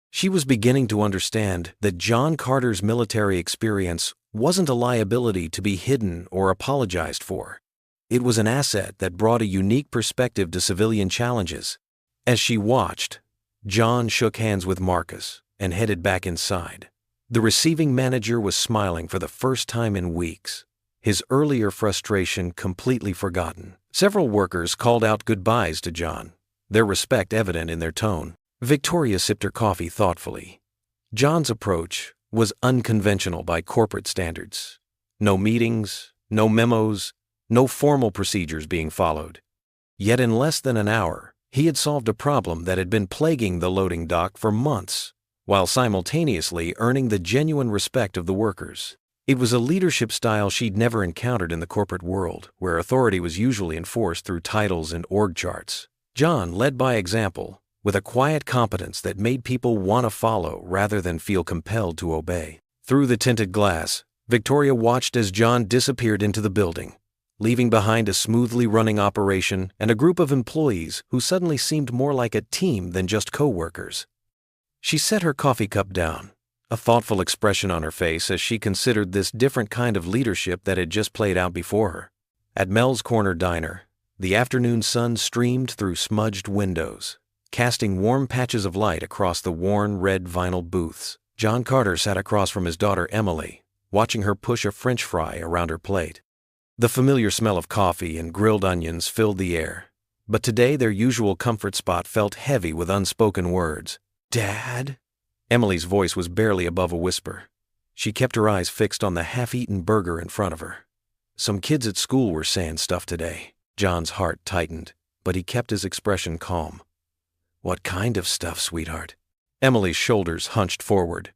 She was beginning to understand that John Carter's military experience wasn't a liability to be hidden or apologized for. It was an asset that brought a unique perspective to civilian challenges. As she watched, John shook hands with Marcus and headed back inside. The receiving manager was smiling for the first time in weeks, his earlier frustration completely forgotten. Several workers called out goodbyes to John, their respect evident in their tone. Victoria sipped her coffee thoughtfully. John's approach was unconventional by corporate standards. No meetings, no memos, no formal procedures being followed. Yet in less than an hour, he had solved a problem that had been plaguing the loading dock for months, while simultaneously earning the genuine respect of the workers. It was a leadership style she'd never encountered in the corporate world, where authority was usually enforced through titles and org charts. John led by example, with a quiet competence that made people want to follow rather than feel compelled to obey. Through the tinted glass, Victoria watched as John disappeared into the building, leaving behind a smoothly running operation and a group of employees who suddenly seemed more like a team than just co-workers. She set her coffee cup down, a thoughtful expression on her face as she considered this different kind of leadership that had just played out before her. At Mel's Corner Diner, the afternoon sun streamed through smudged windows, casting warm patches of light across the worn red vinyl booths. John Carter sat across from his daughter Emily, watching her push a French fry around her plate. The familiar smell of coffee and grilled onions filled the air, but today their usual comfort spot felt heavy with unspoken words. "Dad?" Emily's voice was barely above a whisper. She kept her eyes fixed on the half-eaten burger in front of her. Some kids at school were saying stuff today. John's heart tightened, but he kept his expression calm. "What kind of stuff, sweetheart?" Emily's shoulders hunched forward.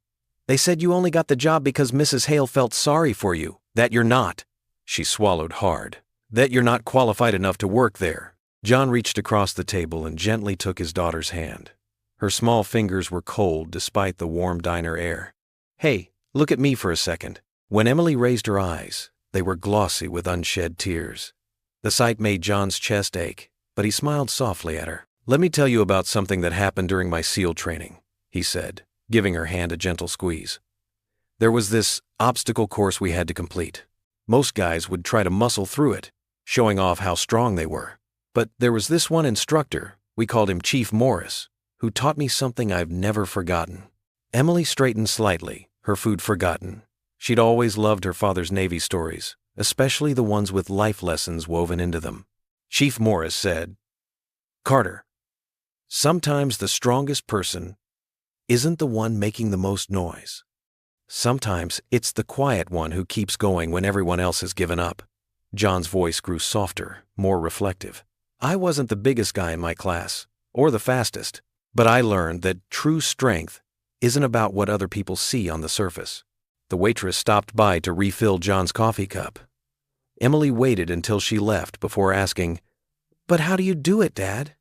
"They said you only got the job because Mrs. Hale felt sorry for you, that you're not." She swallowed hard. "That you're not qualified enough to work there." John reached across the table and gently took his daughter's hand. Her small fingers were cold despite the warm diner air. "Hey, look at me for a second." When Emily raised her eyes, they were glossy with unshed tears. The sight made John's chest ache, but he smiled softly at her. "Let me tell you about something that happened during my SEAL training," he said, giving her hand a gentle squeeze. "There was this obstacle course we had to complete. Most guys would try to muscle through it, showing off how strong they were. But there was this one instructor, we called him Chief Morris, who taught me something I've never forgotten." Emily straightened slightly, her food forgotten. She'd always loved her father's Navy stories, especially the ones with life lessons woven into them. Chief Morris said, "Carter, sometimes the strongest person isn't the one making the most noise. Sometimes it's the quiet one who keeps going when everyone else has given up." John's voice grew softer, more reflective. "I wasn't the biggest guy in my class, or the fastest, but I learned that true strength isn't about what other people see on the surface." The waitress stopped by to refill John's coffee cup. Emily waited until she left before asking, "But how do you do it, Dad?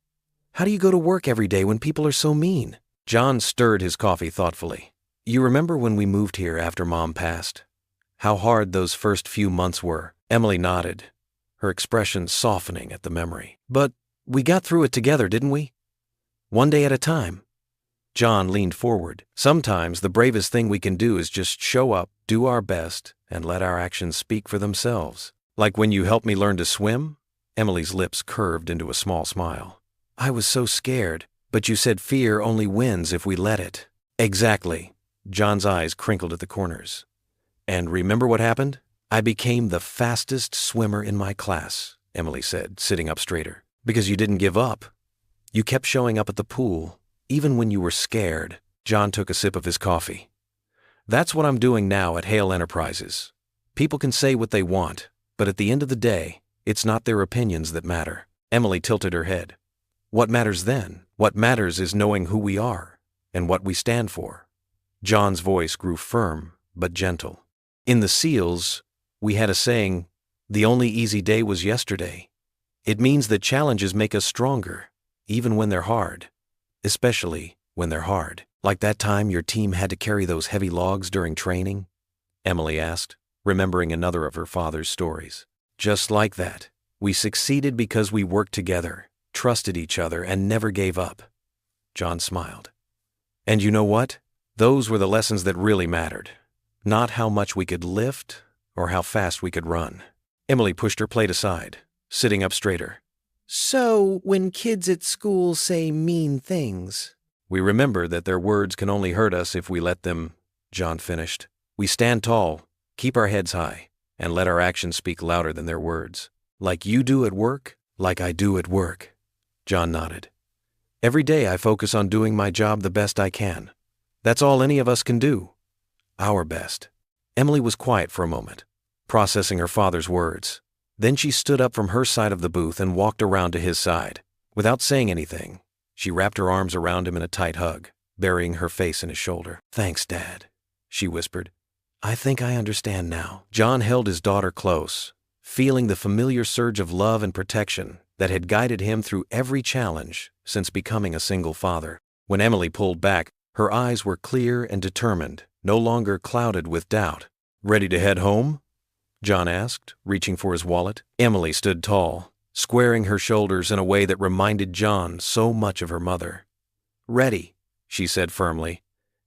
How do you go to work every day when people are so mean?" John stirred his coffee thoughtfully. "You remember when we moved here after Mom passed? How hard those first few months were?" Emily nodded, her expression softening at the memory. "But we got through it together, didn't we? One day at a time." John leaned forward. "Sometimes the bravest thing we can do is just show up, do our best, and let our actions speak for themselves. Like when you helped me learn to swim?" Emily's lips curved into a small smile. "I was so scared, but you said fear only wins if we let it." "Exactly." John's eyes crinkled at the corners. "And remember what happened? I became the fastest swimmer in my class," Emily said, sitting up straighter. "Because you didn't give up. You kept showing up at the pool, even when you were scared." John took a sip of his coffee. "That's what I'm doing now at Hale Enterprises. People can say what they want, But at the end of the day, it's not their opinions that matter. Emily tilted her head. What matters then? What matters is knowing who we are and what we stand for. John's voice grew firm but gentle. In the SEALs, we had a saying, the only easy day was yesterday. It means that challenges make us stronger, even when they're hard. Especially when they're hard. Like that time your team had to carry those heavy logs during training? Emily asked, remembering another of her father's stories. Just like that. We succeeded because we worked together, trusted each other, and never gave up. John smiled. And you know what? Those were the lessons that really mattered. Not how much we could lift or how fast we could run. Emily pushed her plate aside, sitting up straighter. So, when kids at school say mean things, we remember that their words can only hurt us if we let them, John finished. We stand tall, keep our heads high, and let our actions speak louder than their words. Like you do at work, like I do at work. John nodded. Every day I focus on doing my job the best I can. That's all any of us can do. Our best. Emily was quiet for a moment, processing her father's words. Then she stood up from her side of the booth and walked around to his side. Without saying anything, she wrapped her arms around him in a tight hug, burying her face in his shoulder. Thanks, Dad, she whispered. I think I understand now. John held his daughter close, feeling the familiar surge of love and protection that had guided him through every challenge since becoming a single father. When Emily pulled back, her eyes were clear and determined, no longer clouded with doubt. Ready to head home? John asked, reaching for his wallet. Emily stood tall, squaring her shoulders in a way that reminded John so much of her mother. Ready, she said firmly,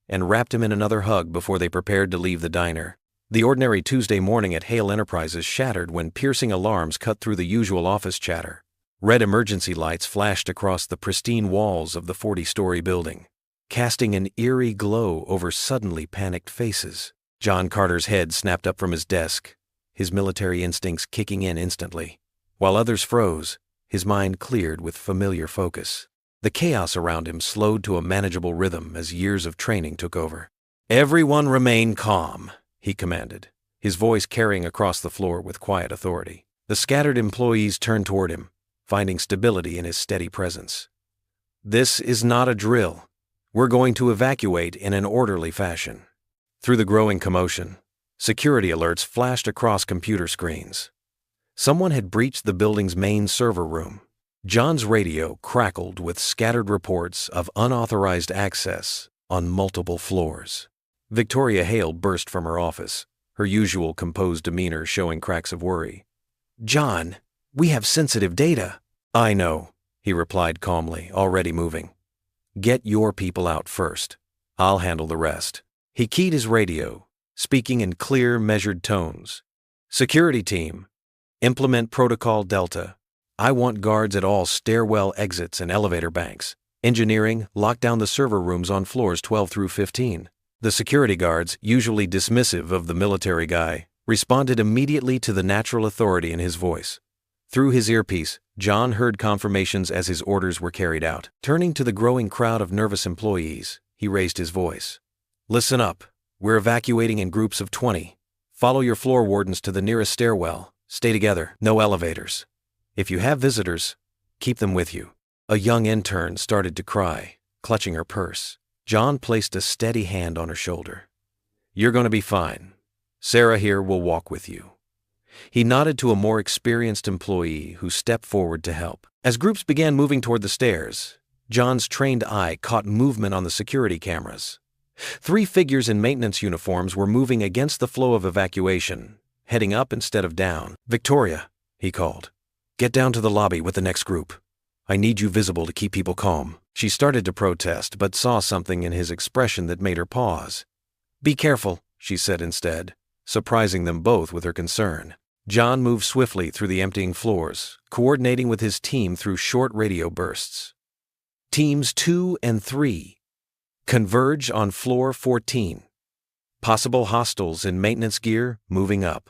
and wrapped him in another hug before they prepared to leave the diner. The ordinary Tuesday morning at Hale Enterprises shattered when piercing alarms cut through the usual office chatter. Red emergency lights flashed across the pristine walls of the 40-story building, casting an eerie glow over suddenly panicked faces. John Carter's head snapped up from his desk, his military instincts kicking in instantly. While others froze, his mind cleared with familiar focus. The chaos around him slowed to a manageable rhythm as years of training took over. Everyone remain calm, he commanded, his voice carrying across the floor with quiet authority. The scattered employees turned toward him, finding stability in his steady presence. This is not a drill. We're going to evacuate in an orderly fashion. Through the growing commotion, security alerts flashed across computer screens. Someone had breached the building's main server room. John's radio crackled with scattered reports of unauthorized access on multiple floors. Victoria Hale burst from her office, her usual composed demeanor showing cracks of worry. John, we have sensitive data. I know, he replied calmly, already moving. Get your people out first. I'll handle the rest. He keyed his radio, speaking in clear, measured tones. Security team, implement Protocol Delta. I want guards at all stairwell exits and elevator banks. Engineering, lock down the server rooms on floors 12 through 15. The security guards, usually dismissive of the military guy, responded immediately to the natural authority in his voice. Through his earpiece, John heard confirmations as his orders were carried out. Turning to the growing crowd of nervous employees, he raised his voice. Listen up. We're evacuating in groups of 20. Follow your floor wardens to the nearest stairwell. Stay together. No elevators. If you have visitors, keep them with you. A young intern started to cry, clutching her purse. John placed a steady hand on her shoulder. You're going to be fine. Sarah here will walk with you. He nodded to a more experienced employee who stepped forward to help. As groups began moving toward the stairs, John's trained eye caught movement on the security cameras. 3 figures in maintenance uniforms were moving against the flow of evacuation, heading up instead of down. Victoria, he called. Get down to the lobby with the next group. I need you visible to keep people calm. She started to protest, but saw something in his expression that made her pause. Be careful, she said instead, surprising them both with her concern. John moved swiftly through the emptying floors, coordinating with his team through short radio bursts. Teams 2 and 3. Converge on floor 14. Possible hostiles in maintenance gear moving up.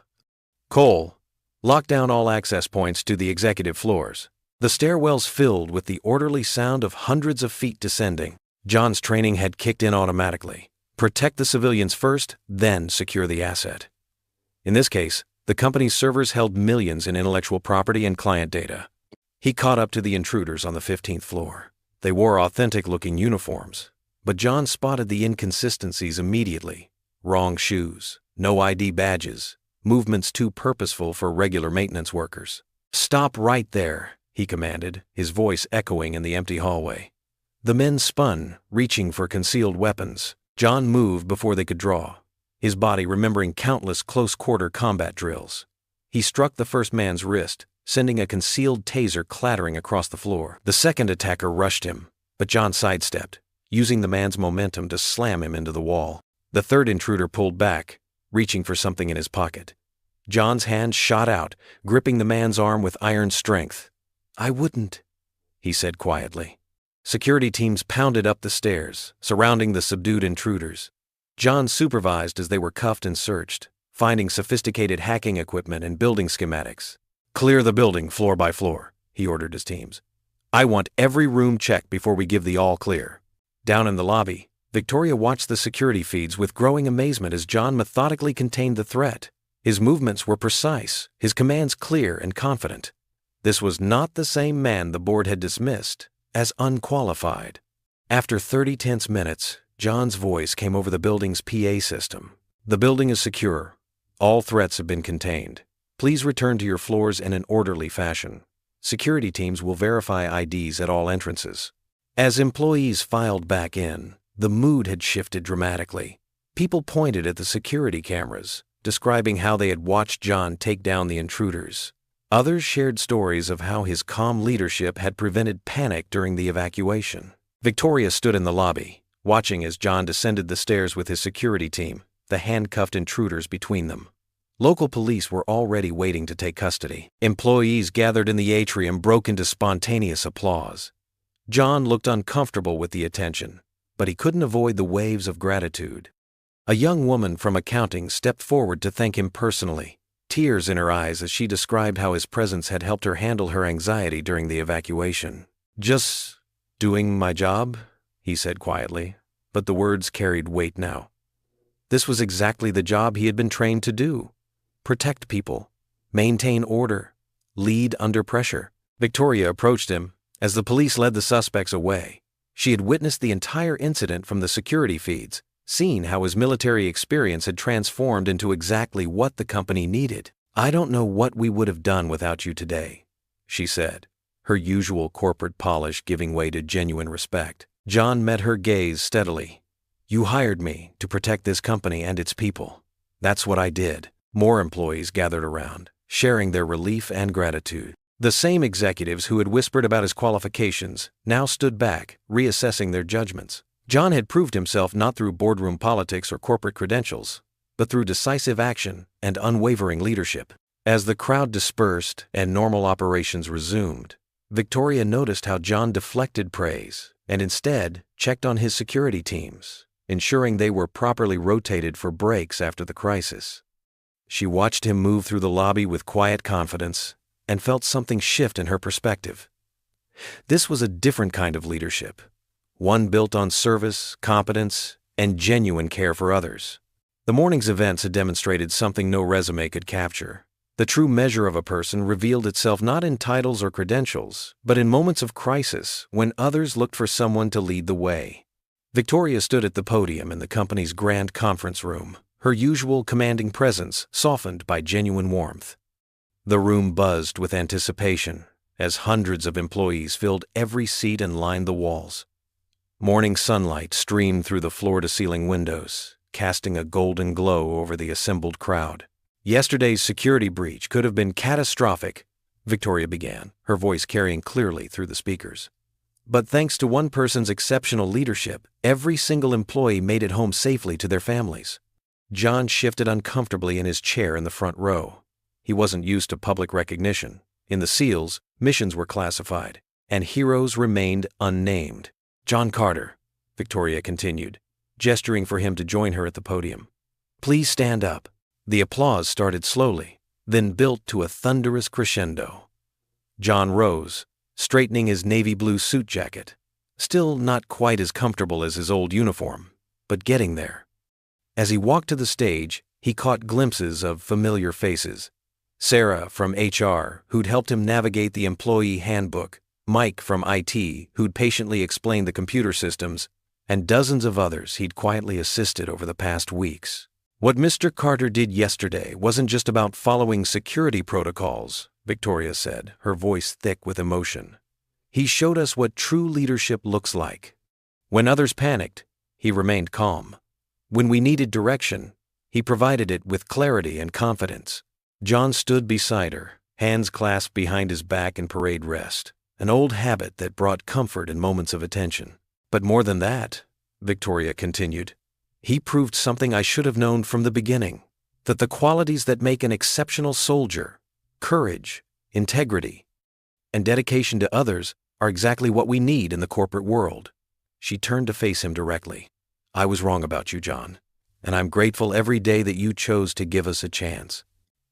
Cole, lock down all access points to the executive floors. The stairwells filled with the orderly sound of hundreds of feet descending. John's training had kicked in automatically. Protect the civilians first, then secure the asset. In this case, The company's servers held millions in intellectual property and client data. He caught up to the intruders on the 15th floor. They wore authentic-looking uniforms, but John spotted the inconsistencies immediately. Wrong shoes, no ID badges, movements too purposeful for regular maintenance workers. "Stop right there," he commanded, his voice echoing in the empty hallway. The men spun, reaching for concealed weapons. John moved before they could draw, his body remembering countless close-quarter combat drills. He struck the first man's wrist, sending a concealed taser clattering across the floor. The second attacker rushed him, but John sidestepped, using the man's momentum to slam him into the wall. The third intruder pulled back, reaching for something in his pocket. John's hand shot out, gripping the man's arm with iron strength. "I wouldn't," he said quietly. Security teams pounded up the stairs, surrounding the subdued intruders. John supervised as they were cuffed and searched, finding sophisticated hacking equipment and building schematics. "Clear the building floor by floor," he ordered his teams. "I want every room checked before we give the all clear." Down in the lobby, Victoria watched the security feeds with growing amazement as John methodically contained the threat. His movements were precise, his commands clear and confident. This was not the same man the board had dismissed as unqualified. After 30 tense minutes, John's voice came over the building's PA system. "The building is secure. All threats have been contained. Please return to your floors in an orderly fashion. Security teams will verify IDs at all entrances." As employees filed back in, the mood had shifted dramatically. People pointed at the security cameras, describing how they had watched John take down the intruders. Others shared stories of how his calm leadership had prevented panic during the evacuation. Victoria stood in the lobby, watching as John descended the stairs with his security team, the handcuffed intruders between them. Local police were already waiting to take custody. Employees gathered in the atrium broke into spontaneous applause. John looked uncomfortable with the attention, but he couldn't avoid the waves of gratitude. A young woman from accounting stepped forward to thank him personally, tears in her eyes as she described how his presence had helped her handle her anxiety during the evacuation. "Just doing my job," he said quietly, but the words carried weight now. This was exactly the job he had been trained to do: protect people, maintain order, lead under pressure. Victoria approached him as the police led the suspects away. She had witnessed the entire incident from the security feeds, seen how his military experience had transformed into exactly what the company needed. "I don't know what we would have done without you today," she said, her usual corporate polish giving way to genuine respect. John met her gaze steadily. "You hired me to protect this company and its people. That's what I did." More employees gathered around, sharing their relief and gratitude. The same executives who had whispered about his qualifications now stood back, reassessing their judgments. John had proved himself not through boardroom politics or corporate credentials, but through decisive action and unwavering leadership. As the crowd dispersed and normal operations resumed, Victoria noticed how John deflected praise and instead checked on his security teams, ensuring they were properly rotated for breaks after the crisis. She watched him move through the lobby with quiet confidence and felt something shift in her perspective. This was a different kind of leadership, one built on service, competence, and genuine care for others. The morning's events had demonstrated something no resume could capture. The true measure of a person revealed itself not in titles or credentials, but in moments of crisis when others looked for someone to lead the way. Victoria stood at the podium in the company's grand conference room, her usual commanding presence softened by genuine warmth. The room buzzed with anticipation as hundreds of employees filled every seat and lined the walls. Morning sunlight streamed through the floor-to-ceiling windows, casting a golden glow over the assembled crowd. "Yesterday's security breach could have been catastrophic," Victoria began, her voice carrying clearly through the speakers. "But thanks to one person's exceptional leadership, every single employee made it home safely to their families." John shifted uncomfortably in his chair in the front row. He wasn't used to public recognition. In the SEALs, missions were classified, and heroes remained unnamed. "John Carter," Victoria continued, gesturing for him to join her at the podium. "Please stand up." The applause started slowly, then built to a thunderous crescendo. John rose, straightening his navy blue suit jacket, still not quite as comfortable as his old uniform, but getting there. As he walked to the stage, he caught glimpses of familiar faces, Sarah from HR, who'd helped him navigate the employee handbook, Mike from IT, who'd patiently explained the computer systems, and dozens of others he'd quietly assisted over the past weeks. What Mr. Carter did yesterday wasn't just about following security protocols, Victoria said, her voice thick with emotion. He showed us what true leadership looks like. When others panicked, he remained calm. When we needed direction, he provided it with clarity and confidence. John stood beside her, hands clasped behind his back in parade rest, an old habit that brought comfort in moments of attention. But more than that, Victoria continued, he proved something I should have known from the beginning, that the qualities that make an exceptional soldier, courage, integrity, and dedication to others are exactly what we need in the corporate world. She turned to face him directly. I was wrong about you, John, and I'm grateful every day that you chose to give us a chance.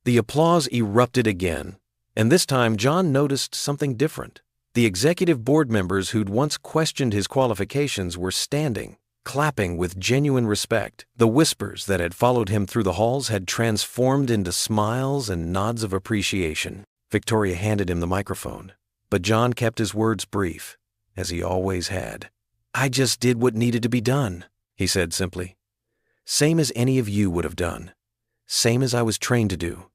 The applause erupted again, and this time John noticed something different. The executive board members who'd once questioned his qualifications were standing, clapping with genuine respect. The whispers that had followed him through the halls had transformed into smiles and nods of appreciation. Victoria handed him the microphone, but John kept his words brief, as he always had. I just did what needed to be done, he said simply. Same as any of you would have done. Same as I was trained to do.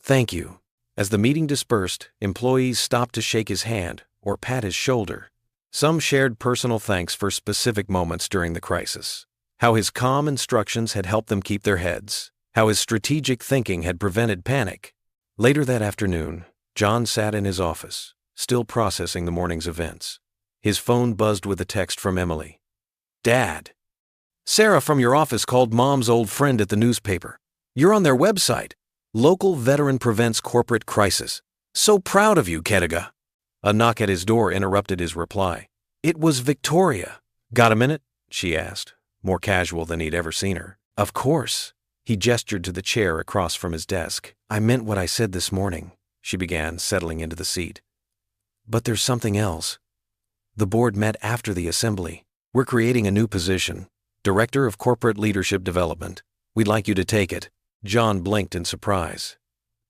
Thank you. As the meeting dispersed, employees stopped to shake his hand or pat his shoulder. Some shared personal thanks for specific moments during the crisis. How his calm instructions had helped them keep their heads. How his strategic thinking had prevented panic. Later that afternoon, John sat in his office, still processing the morning's events. His phone buzzed with a text from Emily. Dad, Sarah from your office called Mom's old friend at the newspaper. You're on their website. Local veteran prevents corporate crisis. So proud of you, Kediga. A knock at his door interrupted his reply. It was Victoria. Got a minute? She asked, more casual than he'd ever seen her. Of course. He gestured to the chair across from his desk. I meant what I said this morning, she began, settling into the seat. But there's something else. The board met after the assembly. We're creating a new position, Director of Corporate Leadership Development. We'd like you to take it. John blinked in surprise.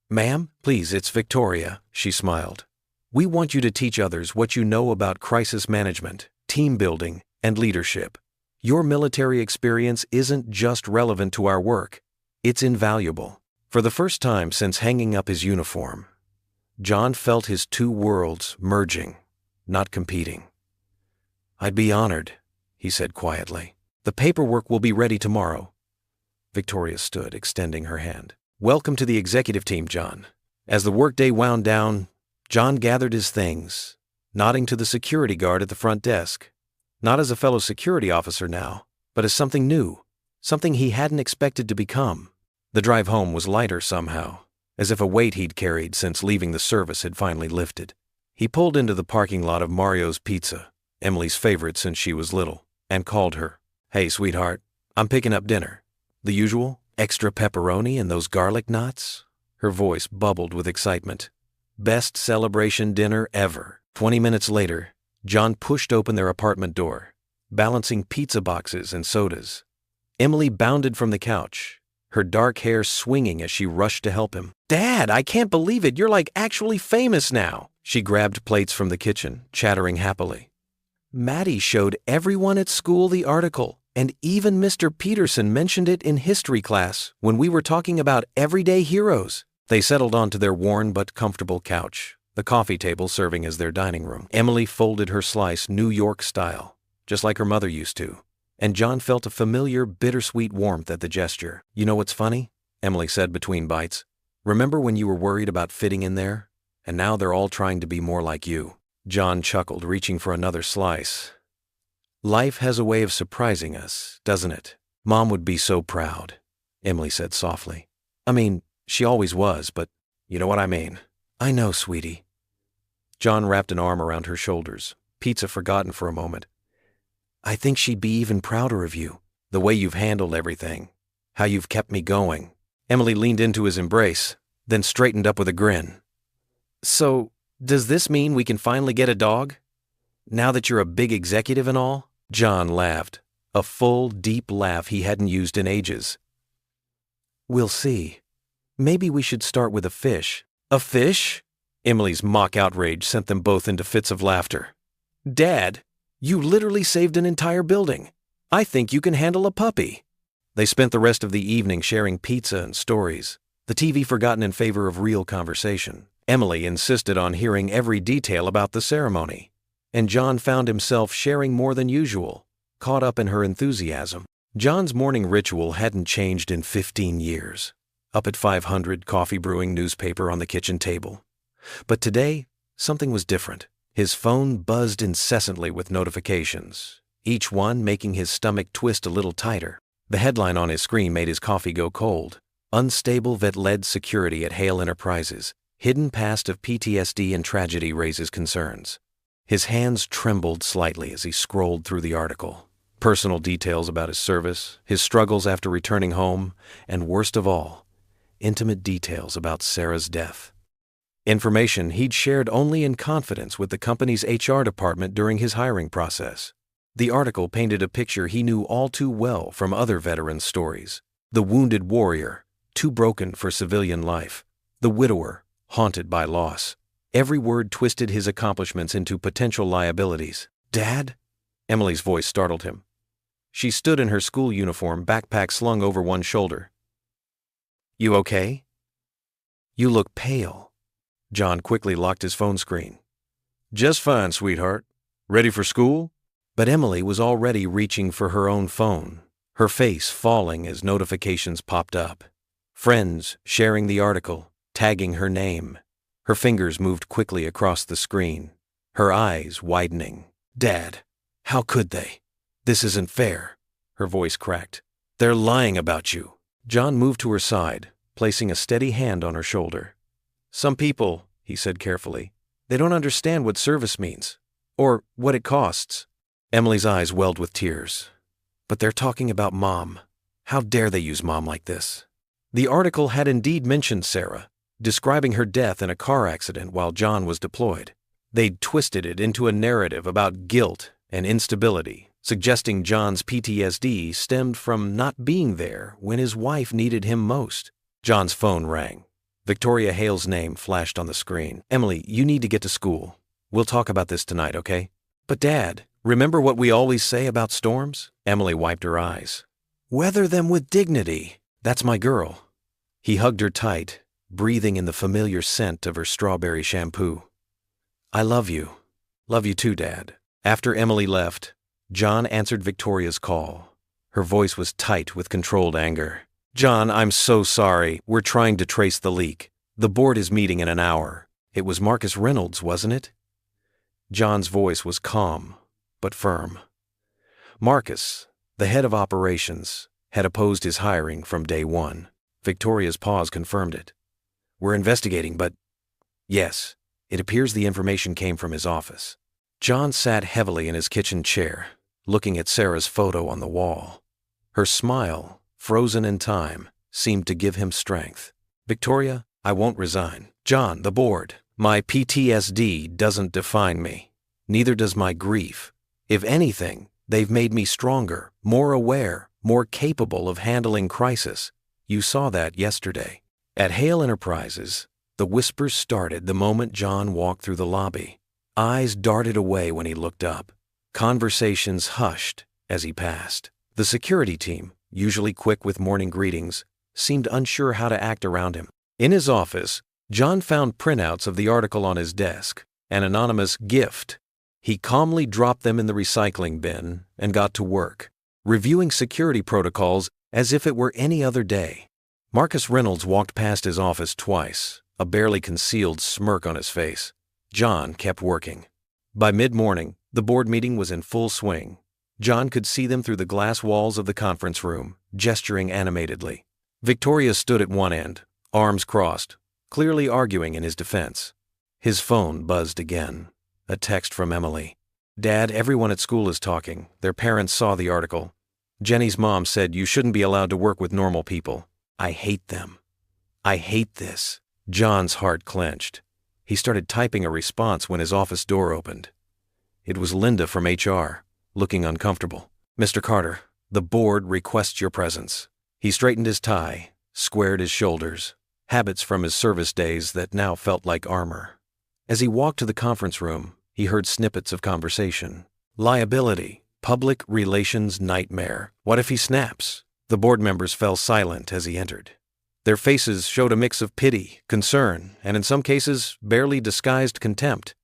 Ma'am, please, it's Victoria, she smiled. We want you to teach others what you know about crisis management, team building, and leadership. Your military experience isn't just relevant to our work, it's invaluable. For the first time since hanging up his uniform, John felt his two worlds merging, not competing. I'd be honored, he said quietly. The paperwork will be ready tomorrow. Victoria stood, extending her hand. Welcome to the executive team, John. As the workday wound down, John gathered his things, nodding to the security guard at the front desk. Not as a fellow security officer now, but as something new, something he hadn't expected to become. The drive home was lighter somehow, as if a weight he'd carried since leaving the service had finally lifted. He pulled into the parking lot of Mario's Pizza, Emily's favorite since she was little, and called her. Hey, sweetheart, I'm picking up dinner. The usual? Extra pepperoni and those garlic knots? Her voice bubbled with excitement. Best celebration dinner ever. 20 minutes later, John pushed open their apartment door, balancing pizza boxes and sodas. Emily bounded from the couch, her dark hair swinging as she rushed to help him. Dad, I can't believe it. You're like actually famous now. She grabbed plates from the kitchen, chattering happily. Maddie showed everyone at school the article, and even Mr. Peterson mentioned it in history class when we were talking about everyday heroes. They settled onto their worn but comfortable couch, the coffee table serving as their dining room. Emily folded her slice New York style, just like her mother used to, and John felt a familiar, bittersweet warmth at the gesture. You know what's funny? Emily said between bites. Remember when you were worried about fitting in there? And now they're all trying to be more like you. John chuckled, reaching for another slice. Life has a way of surprising us, doesn't it? Mom would be so proud, Emily said softly. I mean, she always was, but you know what I mean. I know, sweetie. John wrapped an arm around her shoulders, pizza forgotten for a moment. I think she'd be even prouder of you, the way you've handled everything, how you've kept me going. Emily leaned into his embrace, then straightened up with a grin. So, does this mean we can finally get a dog? Now that you're a big executive and all? John laughed, a full, deep laugh he hadn't used in ages. We'll see. Maybe we should start with a fish, A fish? Emily's mock outrage sent them both into fits of laughter. Dad, you literally saved an entire building. I think you can handle a puppy. They spent the rest of the evening sharing pizza and stories, the TV forgotten in favor of real conversation. Emily insisted on hearing every detail about the ceremony, and John found himself sharing more than usual, caught up in her enthusiasm. John's morning ritual hadn't changed in 15 years. Up at 500, coffee brewing, newspaper on the kitchen table. But today, something was different. His phone buzzed incessantly with notifications, each one making his stomach twist a little tighter. The headline on his screen made his coffee go cold. Unstable vet-led security at Hale Enterprises. Hidden past of PTSD and tragedy raises concerns. His hands trembled slightly as he scrolled through the article. Personal details about his service, his struggles after returning home, and worst of all, intimate details about Sarah's death. Information he'd shared only in confidence with the company's HR department during his hiring process. The article painted a picture he knew all too well from other veterans' stories. The wounded warrior, too broken for civilian life. The widower, haunted by loss. Every word twisted his accomplishments into potential liabilities. Dad? Emily's voice startled him. She stood in her school uniform, backpack slung over one shoulder. You okay? You look pale. John quickly locked his phone screen. Just fine, sweetheart. Ready for school? But Emily was already reaching for her own phone, her face falling as notifications popped up. Friends sharing the article, tagging her name. Her fingers moved quickly across the screen, her eyes widening. Dad, how could they? This isn't fair. Her voice cracked. They're lying about you. John moved to her side, placing a steady hand on her shoulder. Some people, he said carefully, they don't understand what service means, or what it costs. Emily's eyes welled with tears. But they're talking about Mom. How dare they use Mom like this? The article had indeed mentioned Sarah, describing her death in a car accident while John was deployed. They'd twisted it into a narrative about guilt and instability, suggesting John's PTSD stemmed from not being there when his wife needed him most. John's phone rang. Victoria Hale's name flashed on the screen. Emily, you need to get to school. We'll talk about this tonight, okay? But Dad, remember what we always say about storms? Emily wiped her eyes. Weather them with dignity. That's my girl. He hugged her tight, breathing in the familiar scent of her strawberry shampoo. I love you. Love you too, Dad. After Emily left, John answered Victoria's call. Her voice was tight with controlled anger. John, I'm so sorry. We're trying to trace the leak. The board is meeting in an hour. It was Marcus Reynolds, wasn't it? John's voice was calm, but firm. Marcus, the head of operations, had opposed his hiring from day one. Victoria's pause confirmed it. We're investigating, but yes, it appears the information came from his office. John sat heavily in his kitchen chair, looking at Sarah's photo on the wall. Her smile, frozen in time, seemed to give him strength. Victoria, I won't resign. John, the board. My PTSD doesn't define me. Neither does my grief. If anything, they've made me stronger, more aware, more capable of handling crisis. You saw that yesterday. At Hale Enterprises, the whispers started the moment John walked through the lobby. Eyes darted away when he looked up. Conversations hushed as he passed. The security team, usually quick with morning greetings, seemed unsure how to act around him. In his office, John found printouts of the article on his desk, an anonymous gift. He calmly dropped them in the recycling bin and got to work, reviewing security protocols as if it were any other day. Marcus Reynolds walked past his office twice, a barely concealed smirk on his face. John kept working. By mid-morning, the board meeting was in full swing. John could see them through the glass walls of the conference room, gesturing animatedly. Victoria stood at one end, arms crossed, clearly arguing in his defense. His phone buzzed again. A text from Emily. Dad, everyone at school is talking. Their parents saw the article. Jenny's mom said you shouldn't be allowed to work with normal people. I hate them. I hate this. John's heart clenched. He started typing a response when his office door opened. It was Linda from HR, looking uncomfortable. Mr. Carter, the board requests your presence. He straightened his tie, squared his shoulders. habits from his service days that now felt like armor. As he walked to the conference room, he heard snippets of conversation. Liability, public relations nightmare. What if he snaps? The board members fell silent as he entered. Their faces showed a mix of pity, concern, and in some cases, barely disguised contempt.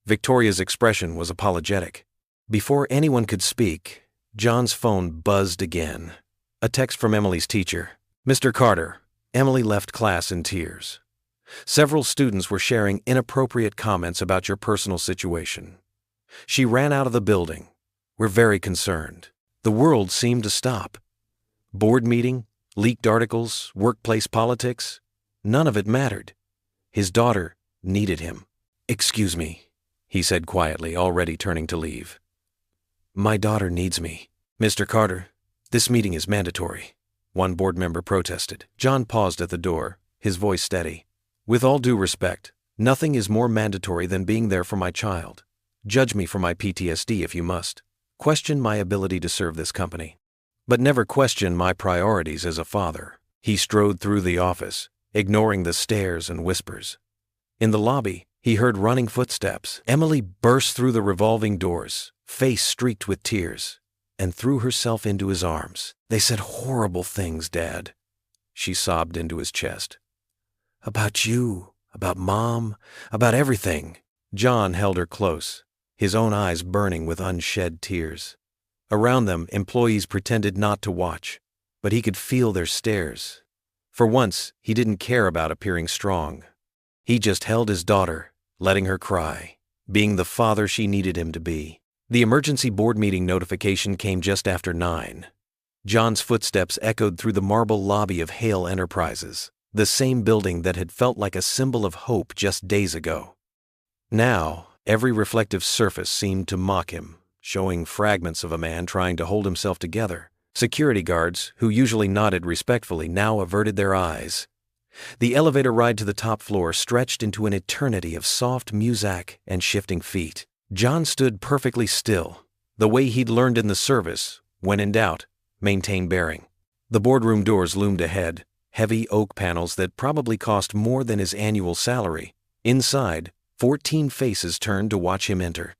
Victoria's expression was apologetic. Before anyone could speak, John's phone buzzed again. A text from Emily's teacher. "Mr. Carter." Emily left class in tears. "Several students were sharing inappropriate comments about your personal situation. She ran out of the building. We're very concerned." The world seemed to stop. Board meeting, leaked articles, workplace politics, none of it mattered. His daughter needed him. "Excuse me," he said quietly, already turning to leave. "My daughter needs me." "Mr. Carter, this meeting is mandatory," one board member protested. John paused at the door, his voice steady. "With all due respect, nothing is more mandatory than being there for my child. Judge me for my PTSD if you must. Question my ability to serve this company. But never question my priorities as a father." He strode through the office, ignoring the stares and whispers. In the lobby, he heard running footsteps. Emily burst through the revolving doors, face streaked with tears, and threw herself into his arms. "They said horrible things, Dad," she sobbed into his chest. "About you, about Mom, about everything." John held her close, his own eyes burning with unshed tears. Around them, employees pretended not to watch, but he could feel their stares. For once, he didn't care about appearing strong. He just held his daughter, letting her cry, being the father she needed him to be. The emergency board meeting notification came just after 9. John's footsteps echoed through the marble lobby of Hale Enterprises, the same building that had felt like a symbol of hope just days ago. Now, every reflective surface seemed to mock him, showing fragments of a man trying to hold himself together. Security guards, who usually nodded respectfully, now averted their eyes. The elevator ride to the top floor stretched into an eternity of soft muzak and shifting feet. John stood perfectly still, the way he'd learned in the service, when in doubt, maintain bearing. The boardroom doors loomed ahead, heavy oak panels that probably cost more than his annual salary. Inside, 14 faces turned to watch him enter.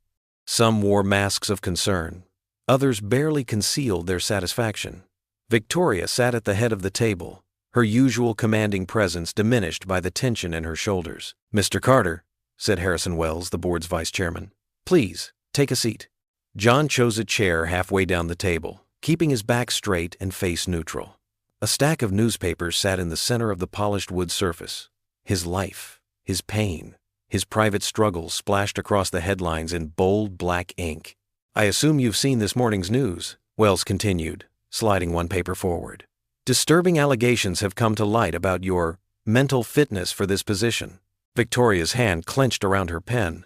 Some wore masks of concern. Others barely concealed their satisfaction. Victoria sat at the head of the table, her usual commanding presence diminished by the tension in her shoulders. "Mr. Carter," said Harrison Wells, the board's vice chairman, "please, take a seat." John chose a chair halfway down the table, keeping his back straight and face neutral. A stack of newspapers sat in the center of the polished wood surface. His life, his pain, his private struggles splashed across the headlines in bold black ink. "I assume you've seen this morning's news," Wells continued, sliding one paper forward. "Disturbing allegations have come to light about your mental fitness for this position." Victoria's hand clenched around her pen.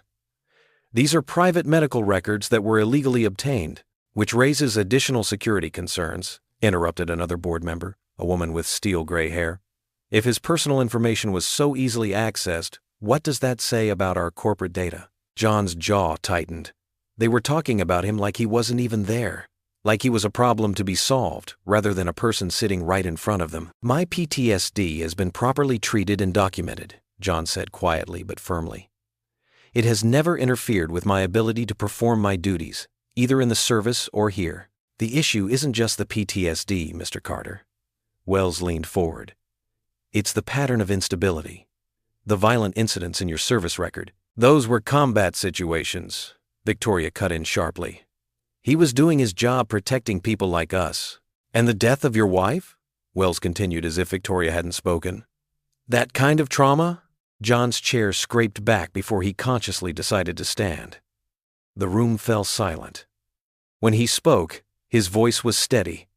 "These are private medical records that were illegally obtained, which raises additional security concerns," interrupted another board member, a woman with steel gray hair. "If his personal information was so easily accessed, what does that say about our corporate data?" John's jaw tightened. They were talking about him like he wasn't even there, like he was a problem to be solved rather than a person sitting right in front of them. "My PTSD has been properly treated and documented," John said quietly but firmly. "It has never interfered with my ability to perform my duties, either in the service or here. The issue isn't just the PTSD, Mr. Carter." Wells leaned forward. "It's the pattern of instability. The violent incidents in your service record." "Those were combat situations," Victoria cut in sharply. "He was doing his job protecting people like us." "And the death of your wife?" Wells continued as if Victoria hadn't spoken. "That kind of trauma?" John's chair scraped back before he consciously decided to stand. The room fell silent. When he spoke, his voice was steady,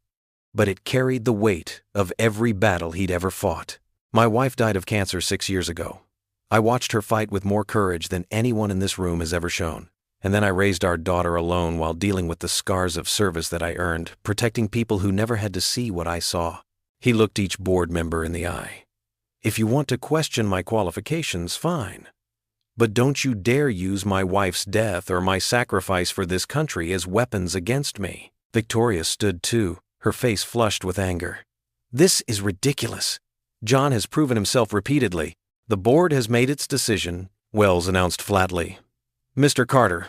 but it carried the weight of every battle he'd ever fought. "My wife died of cancer 6 years ago. I watched her fight with more courage than anyone in this room has ever shown. And then I raised our daughter alone while dealing with the scars of service that I earned, protecting people who never had to see what I saw." He looked each board member in the eye. "If you want to question my qualifications, fine. But don't you dare use my wife's death or my sacrifice for this country as weapons against me." Victoria stood too, her face flushed with anger. "This is ridiculous. John has proven himself repeatedly. The board has made its decision, Wells announced flatly. Mr. Carter,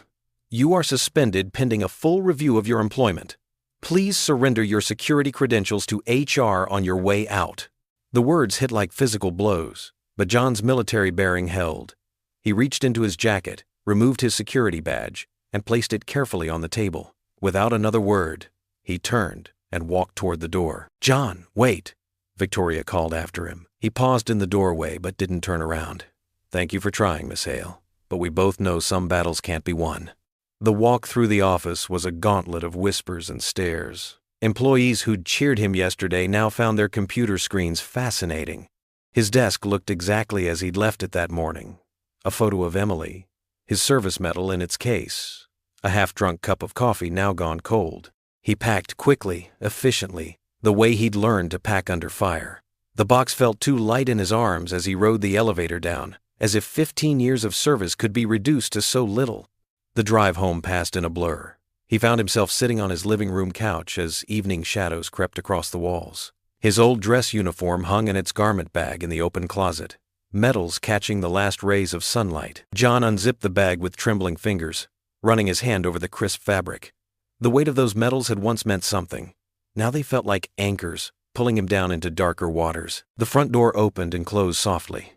you are suspended pending a full review of your employment. Please surrender your security credentials to HR on your way out. The words hit like physical blows, but John's military bearing held. He reached into his jacket, removed his security badge, and placed it carefully on the table. Without another word, he turned and walked toward the door. John, wait, Victoria called after him. He paused in the doorway but didn't turn around. Thank you for trying, Miss Hale, but we both know some battles can't be won. The walk through the office was a gauntlet of whispers and stares. Employees who'd cheered him yesterday now found their computer screens fascinating. His desk looked exactly as he'd left it that morning. A photo of Emily, his service medal in its case, a half-drunk cup of coffee now gone cold. He packed quickly, efficiently, the way he'd learned to pack under fire. The box felt too light in his arms as he rode the elevator down, as if 15 years of service could be reduced to so little. The drive home passed in a blur. He found himself sitting on his living room couch as evening shadows crept across the walls. His old dress uniform hung in its garment bag in the open closet, medals catching the last rays of sunlight. John unzipped the bag with trembling fingers, running his hand over the crisp fabric. The weight of those medals had once meant something. Now they felt like anchors, pulling him down into darker waters. The front door opened and closed softly.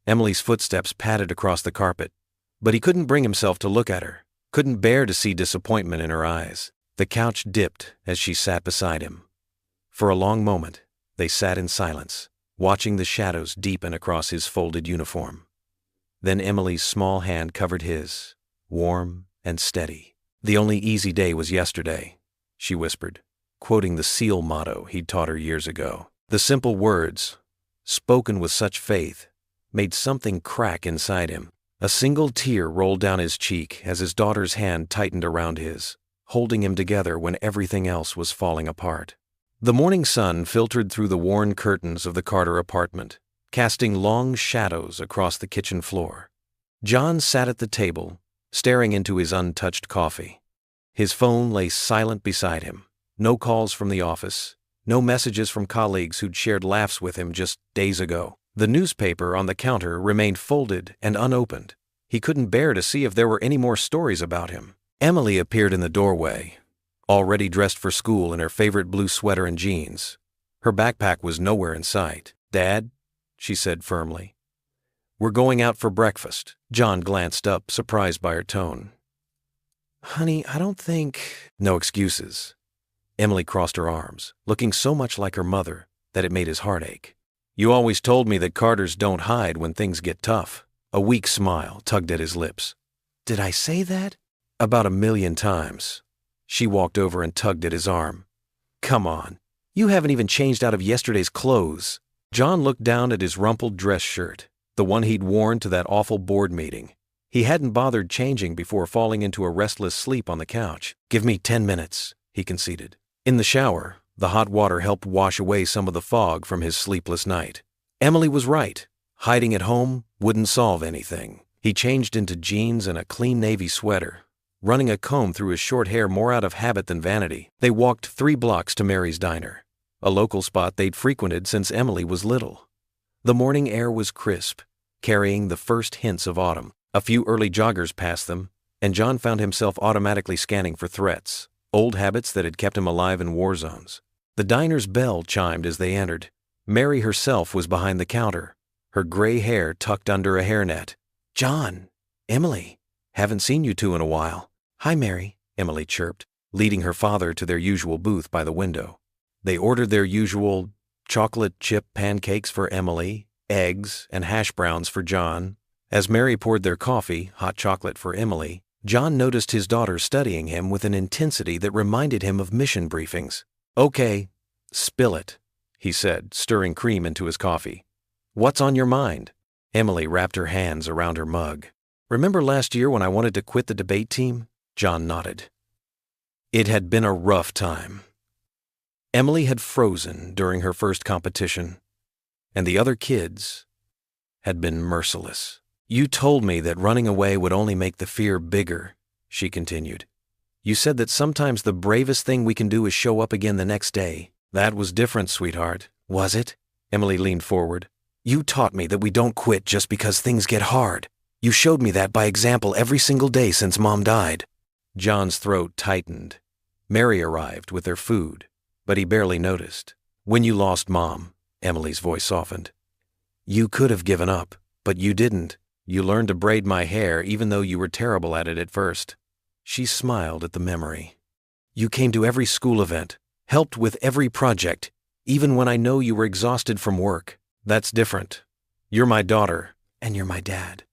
Emily's footsteps padded across the carpet, but he couldn't bring himself to look at her, couldn't bear to see disappointment in her eyes. The couch dipped as she sat beside him. For a long moment, they sat in silence, watching the shadows deepen across his folded uniform. Then Emily's small hand covered his, warm and steady. The only easy day was yesterday, she whispered, quoting the SEAL motto he'd taught her years ago. The simple words, spoken with such faith, made something crack inside him. A single tear rolled down his cheek as his daughter's hand tightened around his, holding him together when everything else was falling apart. The morning sun filtered through the worn curtains of the Carter apartment, casting long shadows across the kitchen floor. John sat at the table, staring into his untouched coffee. His phone lay silent beside him. No calls from the office, no messages from colleagues who'd shared laughs with him just days ago. The newspaper on the counter remained folded and unopened. He couldn't bear to see if there were any more stories about him. Emily appeared in the doorway, already dressed for school in her favorite blue sweater and jeans. Her backpack was nowhere in sight. "Dad," she said firmly, "we're going out for breakfast." John glanced up, surprised by her tone. "Honey, I don't think—" "No excuses." Emily crossed her arms, looking so much like her mother that it made his heart ache. "You always told me that Carters don't hide when things get tough." A weak smile tugged at his lips. "Did I say that?" "About 1,000,000 times." She walked over and tugged at his arm. "Come on, you haven't even changed out of yesterday's clothes." John looked down at his rumpled dress shirt, the one he'd worn to that awful board meeting. He hadn't bothered changing before falling into a restless sleep on the couch. "Give me 10 minutes, he conceded. In the shower, the hot water helped wash away some of the fog from his sleepless night. Emily was right. Hiding at home wouldn't solve anything. He changed into jeans and a clean navy sweater, running a comb through his short hair more out of habit than vanity. They walked 3 blocks to Mary's Diner, a local spot they'd frequented since Emily was little. The morning air was crisp, carrying the first hints of autumn. A few early joggers passed them, and John found himself automatically scanning for threats, old habits that had kept him alive in war zones. The diner's bell chimed as they entered. Mary herself was behind the counter, her gray hair tucked under a hairnet. "John, Emily, haven't seen you two in a while." "Hi, Mary," Emily chirped, leading her father to their usual booth by the window. They ordered their usual chocolate chip pancakes for Emily, eggs, and hash browns for John. As Mary poured their coffee, hot chocolate for Emily, John noticed his daughter studying him with an intensity that reminded him of mission briefings. "Okay, spill it," he said, stirring cream into his coffee. "What's on your mind?" Emily wrapped her hands around her mug. "Remember last year when I wanted to quit the debate team?" John nodded. It had been a rough time. Emily had frozen during her first competition, and the other kids had been merciless. "You told me that running away would only make the fear bigger," she continued. "You said that sometimes the bravest thing we can do is show up again the next day." "That was different, sweetheart." "Was it?" Emily leaned forward. You taught me that we don't quit just because things get hard. You showed me that by example every single day since Mom died. John's throat tightened. Mary arrived with their food, but he barely noticed. When you lost Mom, Emily's voice softened. You could have given up, but you didn't. You learned to braid my hair even though you were terrible at it at first. She smiled at the memory. You came to every school event, helped with every project, even when I know you were exhausted from work. That's different. You're my daughter, and you're my dad.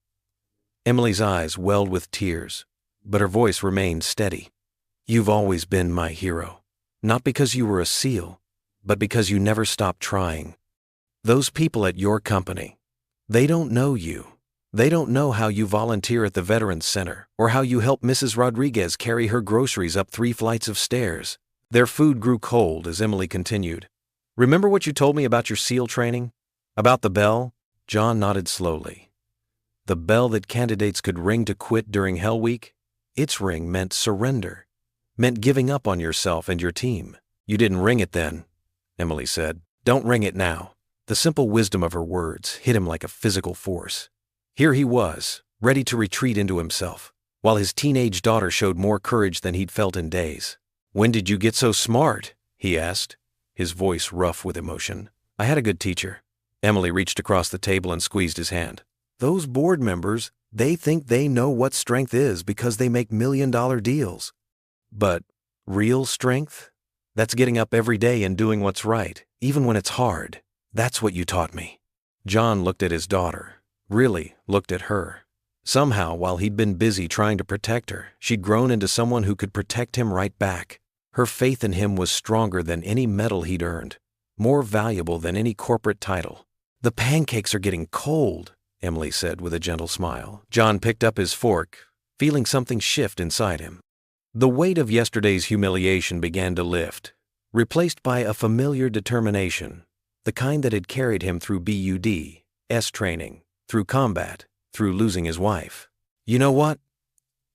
Emily's eyes welled with tears, but her voice remained steady. You've always been my hero, not because you were a SEAL, but because you never stopped trying. Those people at your company, they don't know you. They don't know how you volunteer at the Veterans Center or how you help Mrs. Rodriguez carry her groceries up 3 flights of stairs. Their food grew cold as Emily continued. Remember what you told me about your SEAL training? About the bell? John nodded slowly. The bell that candidates could ring to quit during Hell Week? Its ring meant surrender, meant giving up on yourself and your team. You didn't ring it then, Emily said. Don't ring it now. The simple wisdom of her words hit him like a physical force. Here he was, ready to retreat into himself, while his teenage daughter showed more courage than he'd felt in days. When did you get so smart? He asked, his voice rough with emotion. I had a good teacher. Emily reached across the table and squeezed his hand. Those board members, they think they know what strength is because they make million-dollar deals. But real strength? That's getting up every day and doing what's right, even when it's hard. That's what you taught me. John looked at his daughter, really looked at her. Somehow, while he'd been busy trying to protect her, she'd grown into someone who could protect him right back. Her faith in him was stronger than any medal he'd earned, more valuable than any corporate title. The pancakes are getting cold, Emily said with a gentle smile. John picked up his fork, feeling something shift inside him. The weight of yesterday's humiliation began to lift, replaced by a familiar determination, the kind that had carried him through BUD, training, through combat, through losing his wife. You know what?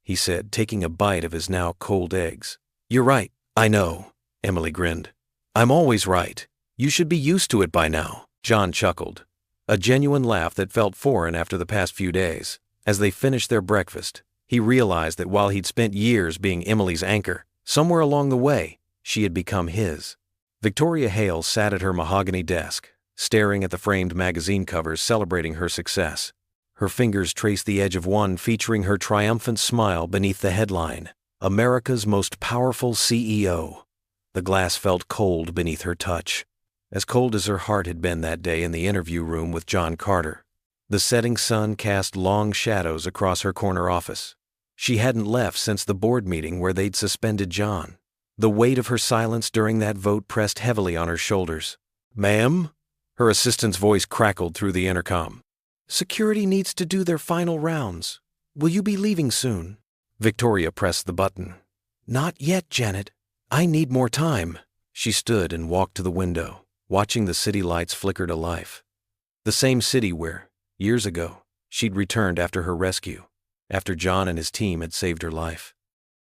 He said, taking a bite of his now cold eggs. You're right, I know, Emily grinned. I'm always right. You should be used to it by now. John chuckled, a genuine laugh that felt foreign after the past few days. As they finished their breakfast, he realized that while he'd spent years being Emily's anchor, somewhere along the way, she had become his. Victoria Hale sat at her mahogany desk, staring at the framed magazine covers celebrating her success. Her fingers traced the edge of one featuring her triumphant smile beneath the headline, America's Most Powerful CEO. The glass felt cold beneath her touch, as cold as her heart had been that day in the interview room with John Carter. The setting sun cast long shadows across her corner office. She hadn't left since the board meeting where they'd suspended John. The weight of her silence during that vote pressed heavily on her shoulders. Ma'am? Her assistant's voice crackled through the intercom. Security needs to do their final rounds. Will you be leaving soon? Victoria pressed the button. Not yet, Janet. I need more time. She stood and walked to the window, watching the city lights flicker to life. The same city where, years ago, she'd returned after her rescue, after John and his team had saved her life.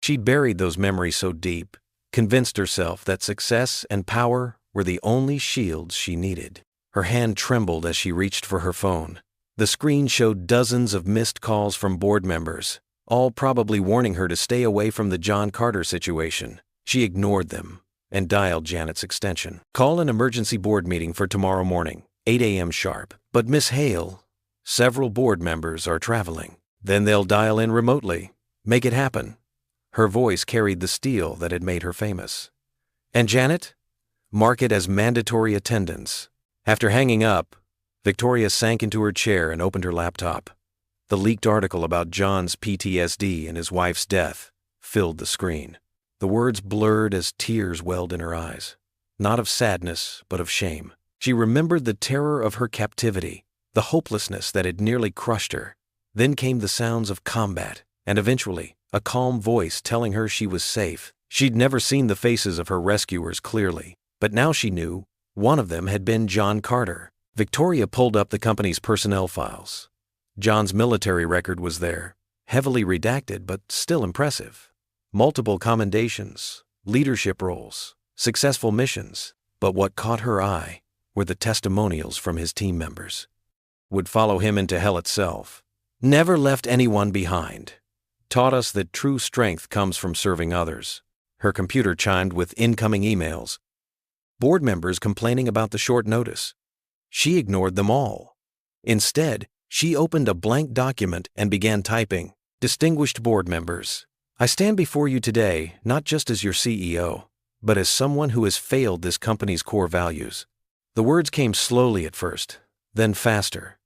She'd buried those memories so deep, convinced herself that success and power were the only shields she needed. Her hand trembled as she reached for her phone. The screen showed dozens of missed calls from board members, all probably warning her to stay away from the John Carter situation. She ignored them and dialed Janet's extension. Call an emergency board meeting for tomorrow morning, 8 a.m. sharp. But Miss Hale, several board members are traveling. Then they'll dial in remotely. Make it happen. Her voice carried the steel that had made her famous. And Janet? Mark it as mandatory attendance. After hanging up, Victoria sank into her chair and opened her laptop. The leaked article about John's PTSD and his wife's death filled the screen. The words blurred as tears welled in her eyes. Not of sadness, but of shame. She remembered the terror of her captivity, the hopelessness that had nearly crushed her. Then came the sounds of combat, and eventually, a calm voice telling her she was safe. She'd never seen the faces of her rescuers clearly, but now she knew one of them had been John Carter. Victoria pulled up the company's personnel files. John's military record was there, heavily redacted but still impressive. Multiple commendations, leadership roles, successful missions. But what caught her eye were the testimonials from his team members. Would follow him into hell itself. Never left anyone behind. Taught us that true strength comes from serving others. Her computer chimed with incoming emails. Board members complaining about the short notice. She ignored them all. Instead, she opened a blank document and began typing, "Distinguished board members, I stand before you today not just as your CEO, but as someone who has failed this company's core values." The words came slowly at first, then faster.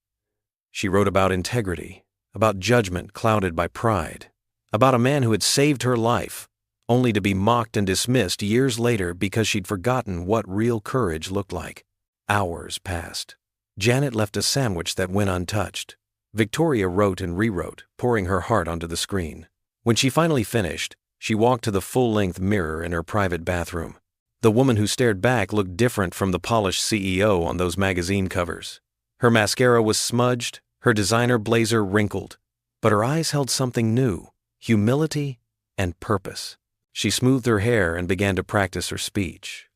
She wrote about integrity, about judgment clouded by pride, about a man who had saved her life, only to be mocked and dismissed years later because she'd forgotten what real courage looked like. Hours passed. Janet left a sandwich that went untouched. Victoria wrote and rewrote, pouring her heart onto the screen. When she finally finished, she walked to the full-length mirror in her private bathroom. The woman who stared back looked different from the polished CEO on those magazine covers. Her mascara was smudged, her designer blazer wrinkled, but her eyes held something new, humility and purpose. She smoothed her hair and began to practice her speech.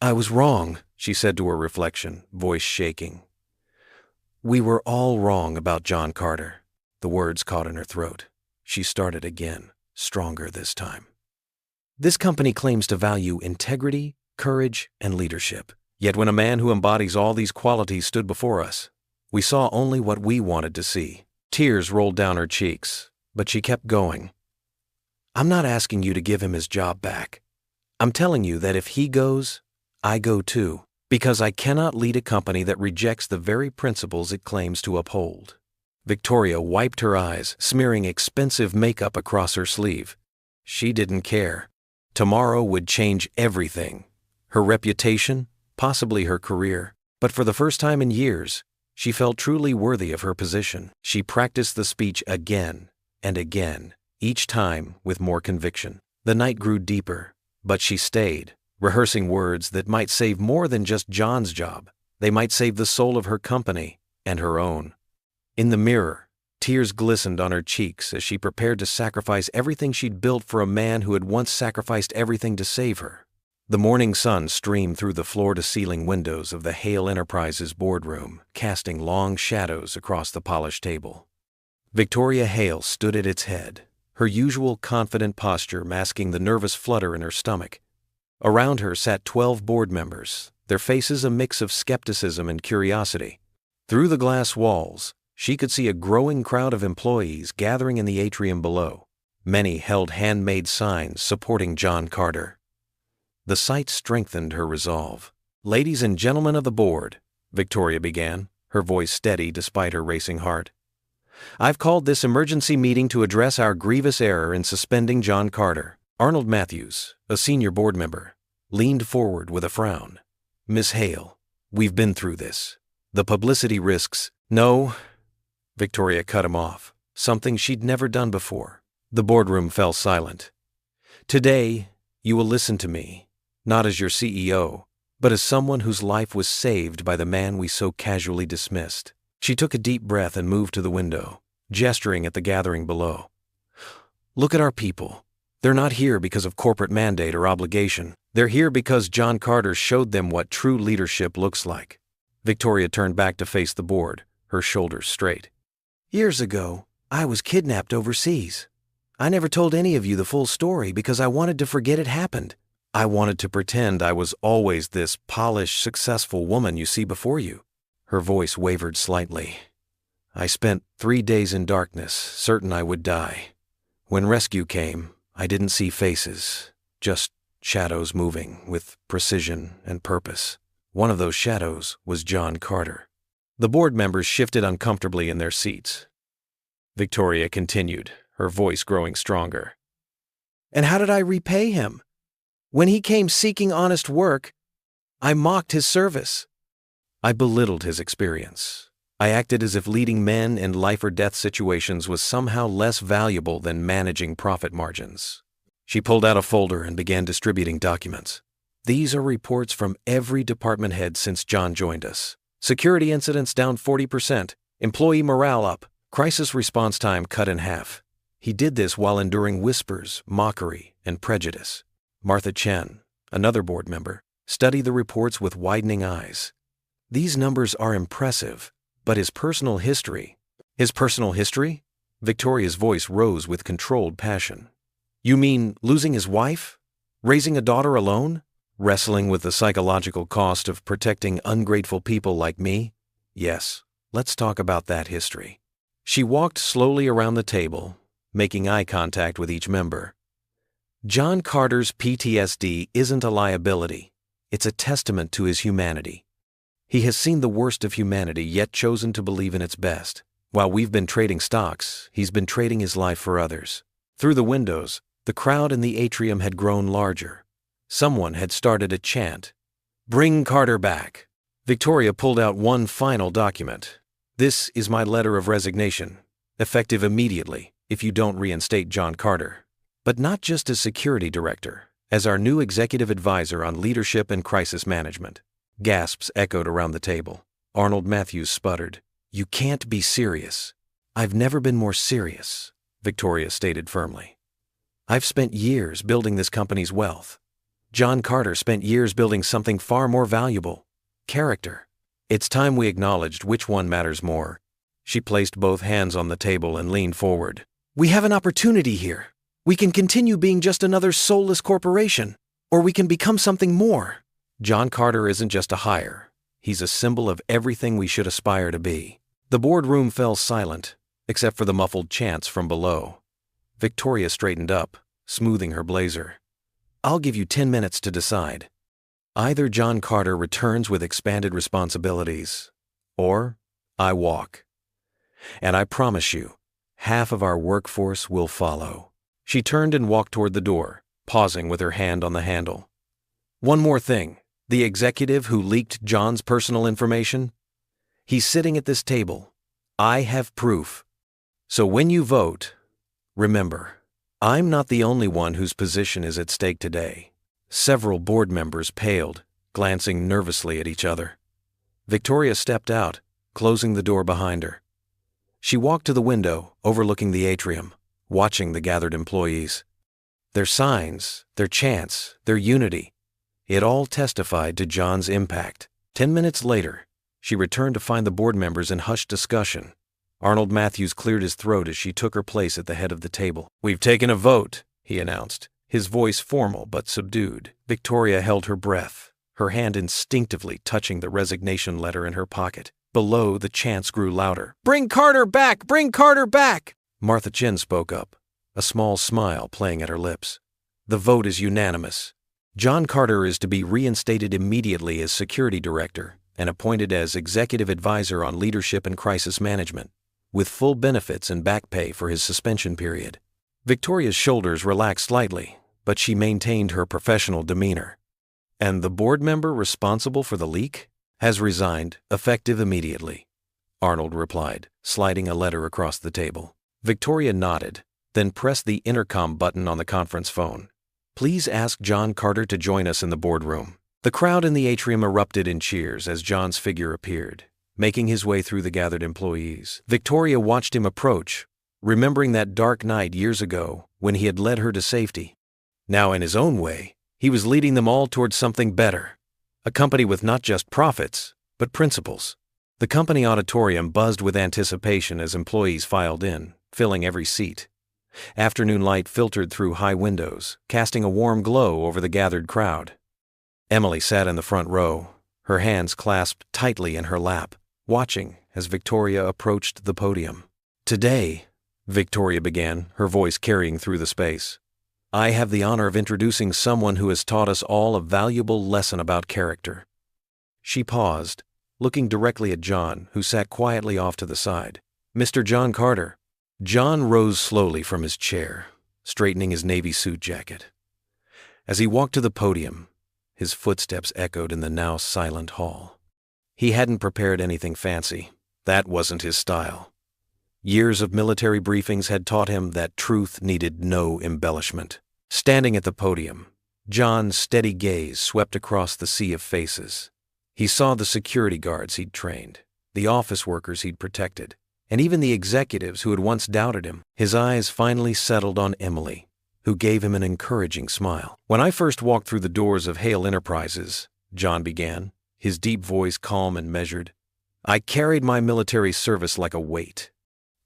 "I was wrong," she said to her reflection, voice shaking. "We were all wrong about John Carter." The words caught in her throat. She started again, stronger this time. "This company claims to value integrity, courage, and leadership. Yet when a man who embodies all these qualities stood before us, we saw only what we wanted to see." Tears rolled down her cheeks, but she kept going. "I'm not asking you to give him his job back. I'm telling you that if he goes, I go too, because I cannot lead a company that rejects the very principles it claims to uphold." Victoria wiped her eyes, smearing expensive makeup across her sleeve. She didn't care. Tomorrow would change everything. Her reputation, possibly her career, but for the first time in years, she felt truly worthy of her position. She practiced the speech again and again, each time with more conviction. The night grew deeper, but she stayed, rehearsing words that might save more than just John's job. They might save the soul of her company and her own. In the mirror, tears glistened on her cheeks as she prepared to sacrifice everything she'd built for a man who had once sacrificed everything to save her. The morning sun streamed through the floor-to-ceiling windows of the Hale Enterprises boardroom, casting long shadows across the polished table. Victoria Hale stood at its head, her usual confident posture masking the nervous flutter in her stomach. Around her sat 12 board members, their faces a mix of skepticism and curiosity. Through the glass walls, she could see a growing crowd of employees gathering in the atrium below. Many held handmade signs supporting John Carter. The sight strengthened her resolve. "Ladies and gentlemen of the board," Victoria began, her voice steady despite her racing heart. "I've called this emergency meeting to address our grievous error in suspending John Carter." Arnold Matthews, a senior board member, leaned forward with a frown. "Miss Hale, we've been through this. The publicity risks—" "No," Victoria cut him off, something she'd never done before. The boardroom fell silent. "Today, you will listen to me, not as your CEO, but as someone whose life was saved by the man we so casually dismissed." She took a deep breath and moved to the window, gesturing at the gathering below. "Look at our people. They're not here because of corporate mandate or obligation. They're here because John Carter showed them what true leadership looks like." Victoria turned back to face the board, her shoulders straight. "Years ago, I was kidnapped overseas. I never told any of you the full story because I wanted to forget it happened. I wanted to pretend I was always this polished, successful woman you see before you." Her voice wavered slightly. "I spent 3 days in darkness, certain I would die. When rescue came, I didn't see faces, just shadows moving with precision and purpose. One of those shadows was John Carter." The board members shifted uncomfortably in their seats. Victoria continued, her voice growing stronger. "And how did I repay him? When he came seeking honest work, I mocked his service. I belittled his experience. I acted as if leading men in life or death situations was somehow less valuable than managing profit margins." She pulled out a folder and began distributing documents. "These are reports from every department head since John joined us. Security incidents down 40%, employee morale up, crisis response time cut in half. He did this while enduring whispers, mockery, and prejudice." Martha Chen, another board member, Study the reports with widening eyes. These numbers are impressive, but his personal history... His personal history? Victoria's voice rose with controlled passion. You mean losing his wife? Raising a daughter alone? Wrestling with the psychological cost of protecting ungrateful people like me? Yes, let's talk about that history. She walked slowly around the table, making eye contact with each member. John Carter's PTSD isn't a liability. It's a testament to his humanity. He has seen the worst of humanity yet chosen to believe in its best. While we've been trading stocks, he's been trading his life for others. Through the windows, the crowd in the atrium had grown larger. Someone had started a chant. Bring Carter back. Victoria pulled out one final document. This is my letter of resignation, effective immediately if you don't reinstate John Carter. But not just as security director, as our new executive advisor on leadership and crisis management. Gasps echoed around the table. Arnold Matthews sputtered. You can't be serious. I've never been more serious, Victoria stated firmly. I've spent years building this company's wealth. John Carter spent years building something far more valuable. Character. It's time we acknowledged which one matters more. She placed both hands on the table and leaned forward. We have an opportunity here. We can continue being just another soulless corporation, or we can become something more. John Carter isn't just a hire. He's a symbol of everything we should aspire to be. The boardroom fell silent, except for the muffled chants from below. Victoria straightened up, smoothing her blazer. I'll give you 10 minutes to decide. Either John Carter returns with expanded responsibilities, or I walk. And I promise you, half of our workforce will follow. She turned and walked toward the door, pausing with her hand on the handle. One more thing. The executive who leaked John's personal information? He's sitting at this table. I have proof. So when you vote, remember, I'm not the only one whose position is at stake today. Several board members paled, glancing nervously at each other. Victoria stepped out, closing the door behind her. She walked to the window, overlooking the atrium, watching the gathered employees. Their signs, their chants, their unity. It all testified to John's impact. 10 minutes later, she returned to find the board members in hushed discussion. Arnold Matthews cleared his throat as she took her place at the head of the table. We've taken a vote, he announced, his voice formal but subdued. Victoria held her breath, her hand instinctively touching the resignation letter in her pocket. Below, the chants grew louder. Bring Carter back! Bring Carter back! Martha Chin spoke up, a small smile playing at her lips. The vote is unanimous. John Carter is to be reinstated immediately as security director and appointed as executive advisor on leadership and crisis management, with full benefits and back pay for his suspension period. Victoria's shoulders relaxed slightly, but she maintained her professional demeanor. And the board member responsible for the leak has resigned, effective immediately, Arnold replied, sliding a letter across the table. Victoria nodded, then pressed the intercom button on the conference phone. Please ask John Carter to join us in the boardroom. The crowd in the atrium erupted in cheers as John's figure appeared, making his way through the gathered employees. Victoria watched him approach, remembering that dark night years ago when he had led her to safety. Now, in his own way, he was leading them all towards something better, a company with not just profits, but principles. The company auditorium buzzed with anticipation as employees filed in, filling every seat. Afternoon light filtered through high windows, casting a warm glow over the gathered crowd. Emily sat in the front row, her hands clasped tightly in her lap, watching as Victoria approached the podium. Today, Victoria began, her voice carrying through the space, I have the honor of introducing someone who has taught us all a valuable lesson about character. She paused, looking directly at John, who sat quietly off to the side. Mr. John Carter. John rose slowly from his chair, straightening his navy suit jacket. As he walked to the podium, his footsteps echoed in the now silent hall. He hadn't prepared anything fancy. That wasn't his style. Years of military briefings had taught him that truth needed no embellishment. Standing at the podium, John's steady gaze swept across the sea of faces. He saw the security guards he'd trained, the office workers he'd protected, and even the executives who had once doubted him. His eyes finally settled on Emily, who gave him an encouraging smile. When I first walked through the doors of Hale Enterprises, John began, his deep voice calm and measured. "I carried my military service like a weight.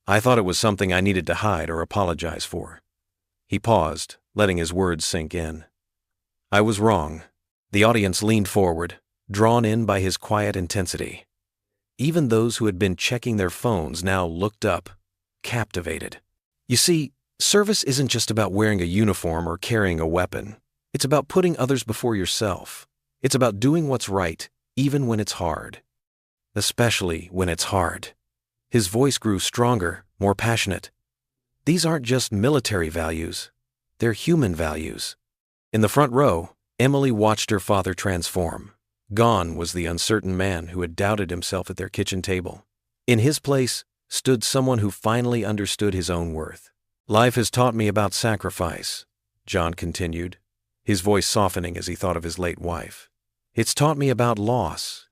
I thought it was something I needed to hide or apologize for." He paused, letting his words sink in. "I was wrong." The audience leaned forward, drawn in by his quiet intensity. Even those who had been checking their phones now looked up, captivated. You see, service isn't just about wearing a uniform or carrying a weapon. It's about putting others before yourself. It's about doing what's right, even when it's hard. Especially when it's hard. His voice grew stronger, more passionate. These aren't just military values. They're human values. In the front row, Emily watched her father transform. Gone was the uncertain man who had doubted himself at their kitchen table. In his place stood someone who finally understood his own worth. "Life has taught me about sacrifice," John continued, his voice softening as he thought of his late wife. "It's taught me about loss.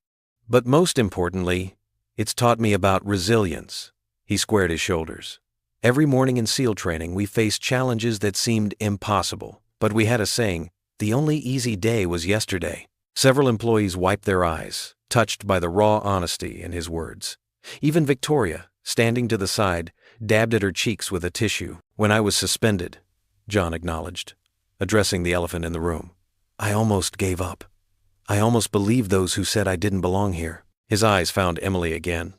But most importantly, it's taught me about resilience." He squared his shoulders. "Every morning in SEAL training, we faced challenges that seemed impossible, but we had a saying, 'The only easy day was yesterday.'" Several employees wiped their eyes, touched by the raw honesty in his words. Even Victoria, standing to the side, dabbed at her cheeks with a tissue. "When I was suspended," John acknowledged, addressing the elephant in the room, "I almost gave up. I almost believed those who said I didn't belong here." His eyes found Emily again.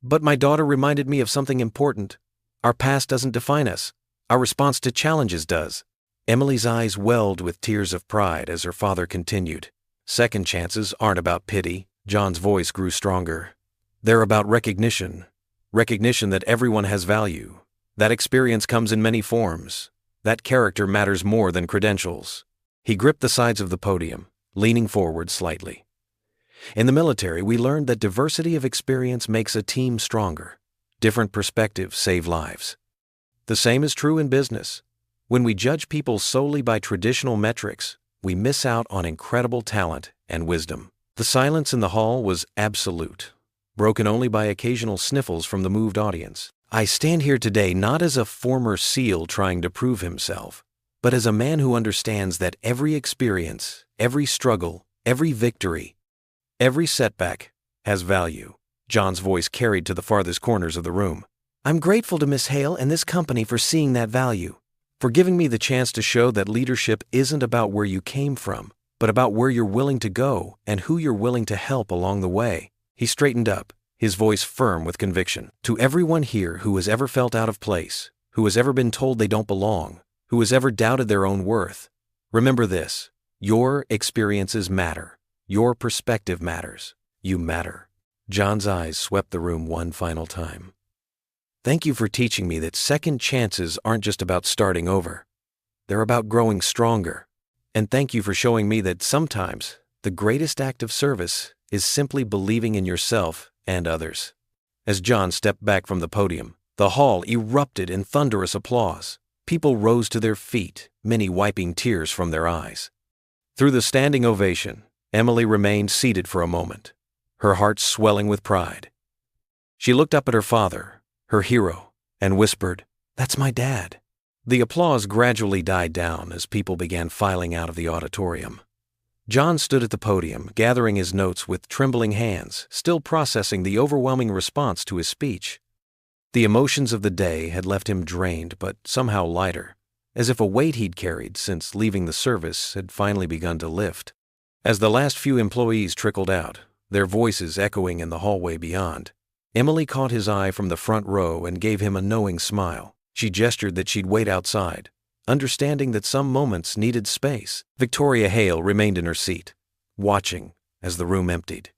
"But my daughter reminded me of something important. Our past doesn't define us. Our response to challenges does." Emily's eyes welled with tears of pride as her father continued. "Second chances aren't about pity." John's voice grew stronger. "They're about recognition. Recognition that everyone has value. That experience comes in many forms. That character matters more than credentials." He gripped the sides of the podium, leaning forward slightly. "In the military, we learned that diversity of experience makes a team stronger. Different perspectives save lives. The same is true in business. When we judge people solely by traditional metrics, we miss out on incredible talent and wisdom." The silence in the hall was absolute, broken only by occasional sniffles from the moved audience. "I stand here today not as a former SEAL trying to prove himself, but as a man who understands that every experience, every struggle, every victory, every setback has value." John's voice carried to the farthest corners of the room. "I'm grateful to Miss Hale and this company for seeing that value, for giving me the chance to show that leadership isn't about where you came from, but about where you're willing to go and who you're willing to help along the way." He straightened up, his voice firm with conviction. "To everyone here who has ever felt out of place, who has ever been told they don't belong, who has ever doubted their own worth, remember this: your experiences matter. Your perspective matters. You matter." John's eyes swept the room one final time. "Thank you for teaching me that second chances aren't just about starting over. They're about growing stronger. And thank you for showing me that sometimes the greatest act of service is simply believing in yourself and others." As John stepped back from the podium, the hall erupted in thunderous applause. People rose to their feet, many wiping tears from their eyes. Through the standing ovation, Emily remained seated for a moment, her heart swelling with pride. She looked up at her father, her hero, and whispered, "That's my dad." The applause gradually died down as people began filing out of the auditorium. John stood at the podium, gathering his notes with trembling hands, still processing the overwhelming response to his speech. The emotions of the day had left him drained but somehow lighter, as if a weight he'd carried since leaving the service had finally begun to lift. As the last few employees trickled out, their voices echoing in the hallway beyond, Emily caught his eye from the front row and gave him a knowing smile. She gestured that she'd wait outside, understanding that some moments needed space. Victoria Hale remained in her seat, watching as the room emptied.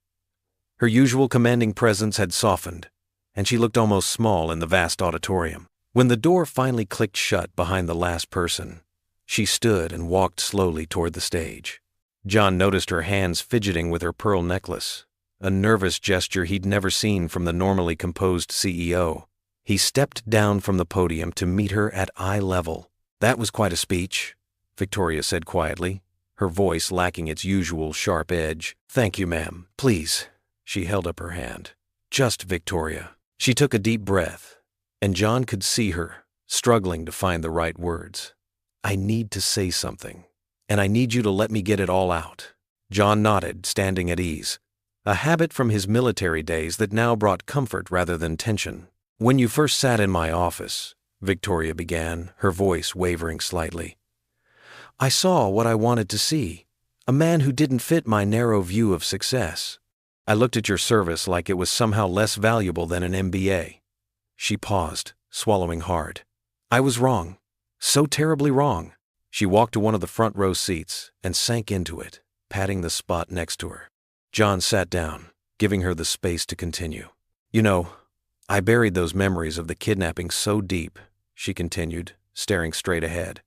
Her usual commanding presence had softened, and she looked almost small in the vast auditorium. When the door finally clicked shut behind the last person, she stood and walked slowly toward the stage. John noticed her hands fidgeting with her pearl necklace, a nervous gesture he'd never seen from the normally composed CEO. He stepped down from the podium to meet her at eye level. "That was quite a speech," Victoria said quietly, her voice lacking its usual sharp edge. "Thank you, ma'am. Please." She held up her hand. "Just Victoria." She took a deep breath, and John could see her, struggling to find the right words. "I need to say something, and I need you to let me get it all out." John nodded, standing at ease, a habit from his military days that now brought comfort rather than tension. "When you first sat in my office," Victoria began, her voice wavering slightly, "I saw what I wanted to see, a man who didn't fit my narrow view of success. I looked at your service like it was somehow less valuable than an MBA." She paused, swallowing hard. "I was wrong. So terribly wrong." She walked to one of the front row seats and sank into it, patting the spot next to her. John sat down, giving her the space to continue. "You know, I buried those memories of the kidnapping so deep," she continued, staring straight ahead.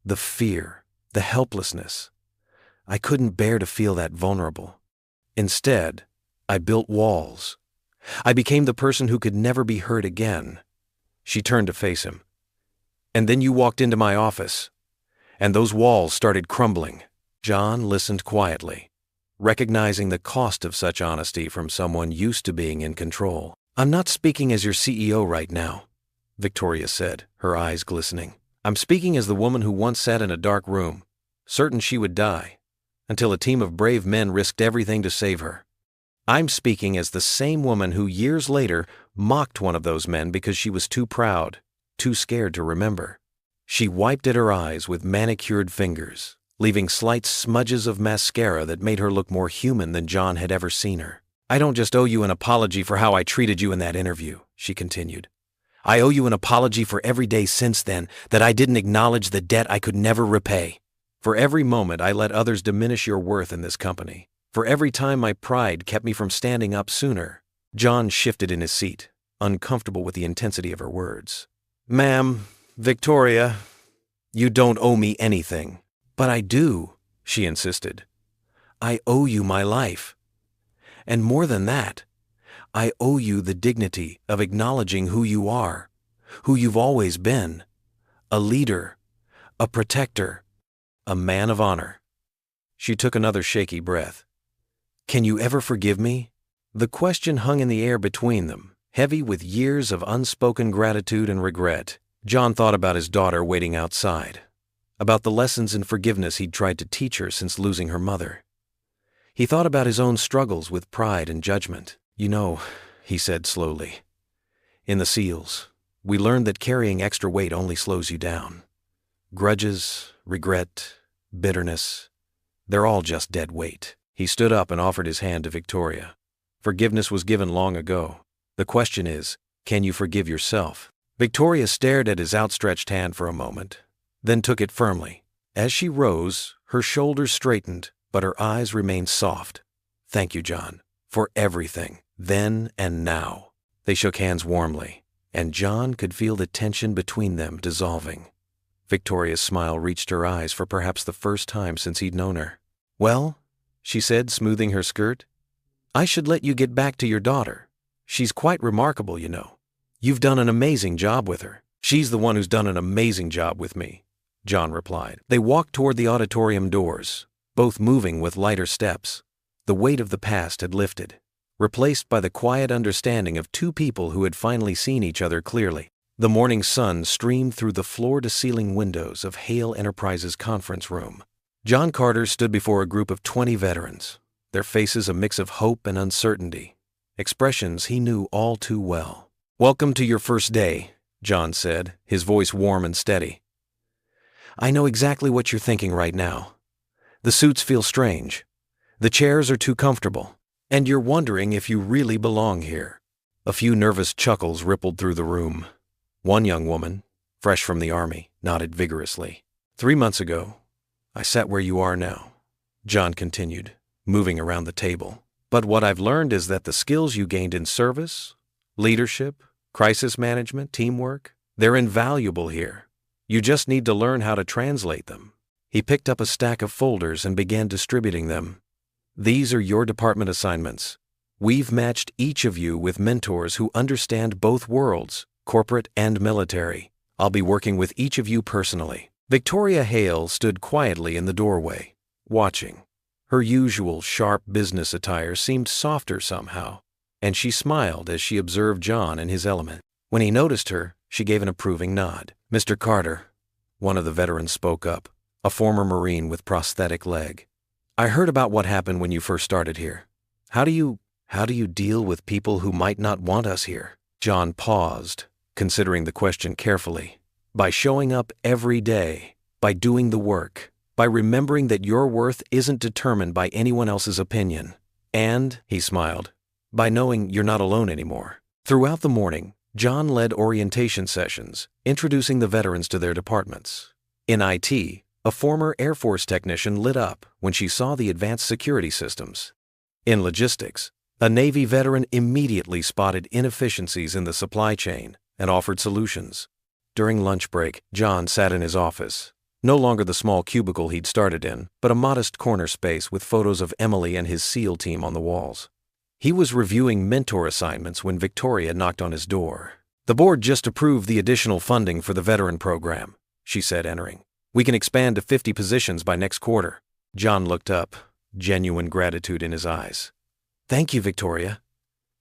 "The fear, the helplessness. I couldn't bear to feel that vulnerable. Instead, I built walls. I became the person who could never be hurt again." She turned to face him. "And then you walked into my office, and those walls started crumbling." John listened quietly, recognizing the cost of such honesty from someone used to being in control. "I'm not speaking as your CEO right now," Victoria said, her eyes glistening. "I'm speaking as the woman who once sat in a dark room, certain she would die, until a team of brave men risked everything to save her. I'm speaking as the same woman who years later mocked one of those men because she was too proud, too scared to remember." She wiped at her eyes with manicured fingers, leaving slight smudges of mascara that made her look more human than John had ever seen her. "I don't just owe you an apology for how I treated you in that interview," she continued. "I owe you an apology for every day since then that I didn't acknowledge the debt I could never repay. For every moment I let others diminish your worth in this company. For every time my pride kept me from standing up sooner." John shifted in his seat, uncomfortable with the intensity of her words. "Ma'am, Victoria, you don't owe me anything." "But I do," she insisted. "I owe you my life. And more than that, I owe you the dignity of acknowledging who you are, who you've always been, a leader, a protector, a man of honor." She took another shaky breath. "Can you ever forgive me?" The question hung in the air between them, heavy with years of unspoken gratitude and regret. John thought about his daughter waiting outside, about the lessons in forgiveness he'd tried to teach her since losing her mother. He thought about his own struggles with pride and judgment. "You know," he said slowly, "in the SEALs, we learned that carrying extra weight only slows you down. Grudges, regret, bitterness, they're all just dead weight." He stood up and offered his hand to Victoria. "Forgiveness was given long ago. The question is, can you forgive yourself?" Victoria stared at his outstretched hand for a moment, then took it firmly. As she rose, her shoulders straightened, but her eyes remained soft. "Thank you, John, for everything, then and now." They shook hands warmly, and John could feel the tension between them dissolving. Victoria's smile reached her eyes for perhaps the first time since he'd known her. "Well," she said, smoothing her skirt, "I should let you get back to your daughter. She's quite remarkable, you know. You've done an amazing job with her." "She's the one who's done an amazing job with me," John replied. They walked toward the auditorium doors, both moving with lighter steps. The weight of the past had lifted, replaced by the quiet understanding of two people who had finally seen each other clearly. The morning sun streamed through the floor-to-ceiling windows of Hale Enterprises' conference room. John Carter stood before a group of 20 veterans, their faces a mix of hope and uncertainty, expressions he knew all too well. "Welcome to your first day," John said, his voice warm and steady. "I know exactly what you're thinking right now. The suits feel strange. The chairs are too comfortable. And you're wondering if you really belong here." A few nervous chuckles rippled through the room. One young woman, fresh from the army, nodded vigorously. "3 months ago, I sat where you are now," John continued, moving around the table. "But what I've learned is that the skills you gained in service, leadership, crisis management, teamwork, they're invaluable here. You just need to learn how to translate them." He picked up a stack of folders and began distributing them. "These are your department assignments. We've matched each of you with mentors who understand both worlds, corporate and military. I'll be working with each of you personally." Victoria Hale stood quietly in the doorway, watching. Her usual sharp business attire seemed softer somehow, and she smiled as she observed John in his element. When he noticed her, she gave an approving nod. "Mr. Carter," one of the veterans spoke up, a former Marine with prosthetic leg, I heard about what happened when you first started here. How do you deal with people who might not want us here? John paused, considering the question carefully. By showing up every day, by doing the work, by remembering that your worth isn't determined by anyone else's opinion. And, he smiled, by knowing you're not alone anymore. Throughout the morning, John led orientation sessions, introducing the veterans to their departments. In IT, a former Air Force technician lit up when she saw the advanced security systems. In logistics, a Navy veteran immediately spotted inefficiencies in the supply chain and offered solutions. During lunch break, John sat in his office, no longer the small cubicle he'd started in, but a modest corner space with photos of Emily and his SEAL team on the walls. He was reviewing mentor assignments when Victoria knocked on his door. "The board just approved the additional funding for the veteran program," she said, entering. "We can expand to 50 positions by next quarter." John looked up, genuine gratitude in his eyes. "Thank you, Victoria.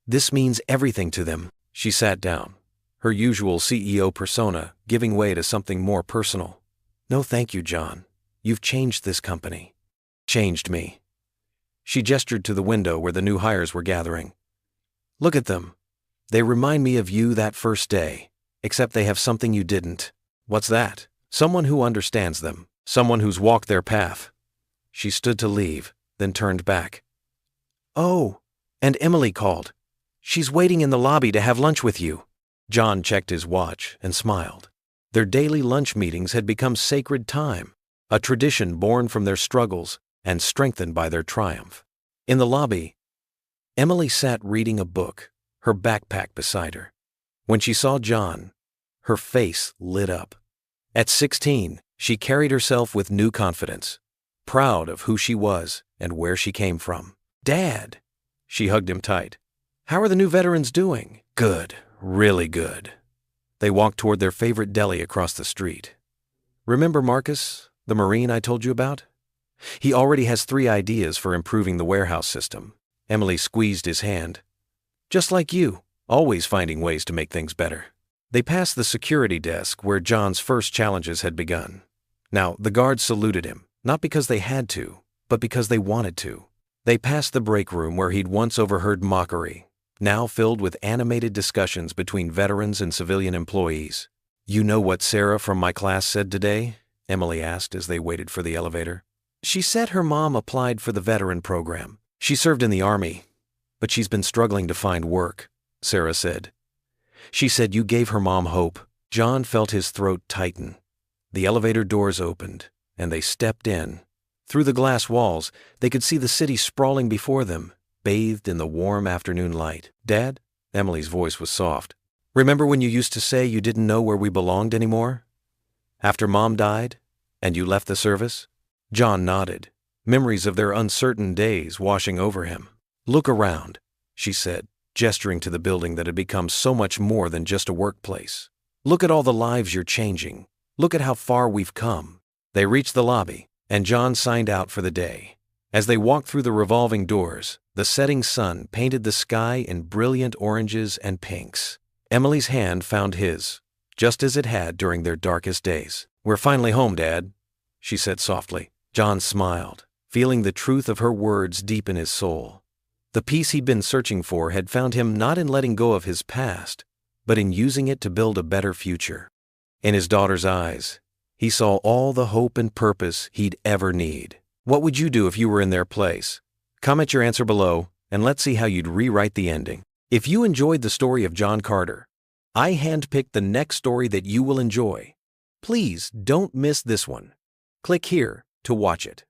This means everything to them." She sat down, her usual CEO persona giving way to something more personal. "No, thank you, John. You've changed this company. Changed me." She gestured to the window where the new hires were gathering. "Look at them. They remind me of you that first day, except they have something you didn't." "What's that?" "Someone who understands them, someone who's walked their path." She stood to leave, then turned back. "Oh, and Emily called. She's waiting in the lobby to have lunch with you." John checked his watch and smiled. Their daily lunch meetings had become sacred time, a tradition born from their struggles and strengthened by their triumph. In the lobby, Emily sat reading a book, her backpack beside her. When she saw John, her face lit up. At 16, she carried herself with new confidence, proud of who she was and where she came from. "Dad!" She hugged him tight. "How are the new veterans doing?" "Good, really good." They walked toward their favorite deli across the street. "Remember Marcus, the Marine I told you about? He already has 3 ideas for improving the warehouse system." Emily squeezed his hand. "Just like you, always finding ways to make things better." They passed the security desk where John's first challenges had begun. Now, the guards saluted him, not because they had to, but because they wanted to. They passed the break room where he'd once overheard mockery, now filled with animated discussions between veterans and civilian employees. "You know what Sarah from my class said today?" Emily asked as they waited for the elevator. "She said her mom applied for the veteran program. She served in the Army, but she's been struggling to find work," Sarah said. "She said you gave her mom hope." John felt his throat tighten. The elevator doors opened, and they stepped in. Through the glass walls, they could see the city sprawling before them, bathed in the warm afternoon light. "Dad?" Emily's voice was soft. "Remember when you used to say you didn't know where we belonged anymore? After Mom died, and you left the service?" John nodded, memories of their uncertain days washing over him. "Look around," she said, gesturing to the building that had become so much more than just a workplace. "Look at all the lives you're changing. Look at how far we've come." They reached the lobby, and John signed out for the day. As they walked through the revolving doors, the setting sun painted the sky in brilliant oranges and pinks. Emily's hand found his, just as it had during their darkest days. "We're finally home, Dad," she said softly. John smiled, feeling the truth of her words deep in his soul. The peace he'd been searching for had found him not in letting go of his past, but in using it to build a better future. In his daughter's eyes, he saw all the hope and purpose he'd ever need. What would you do if you were in their place? Comment your answer below, and let's see how you'd rewrite the ending. If you enjoyed the story of John Carter, I handpicked the next story that you will enjoy. Please don't miss this one. Click here to watch it.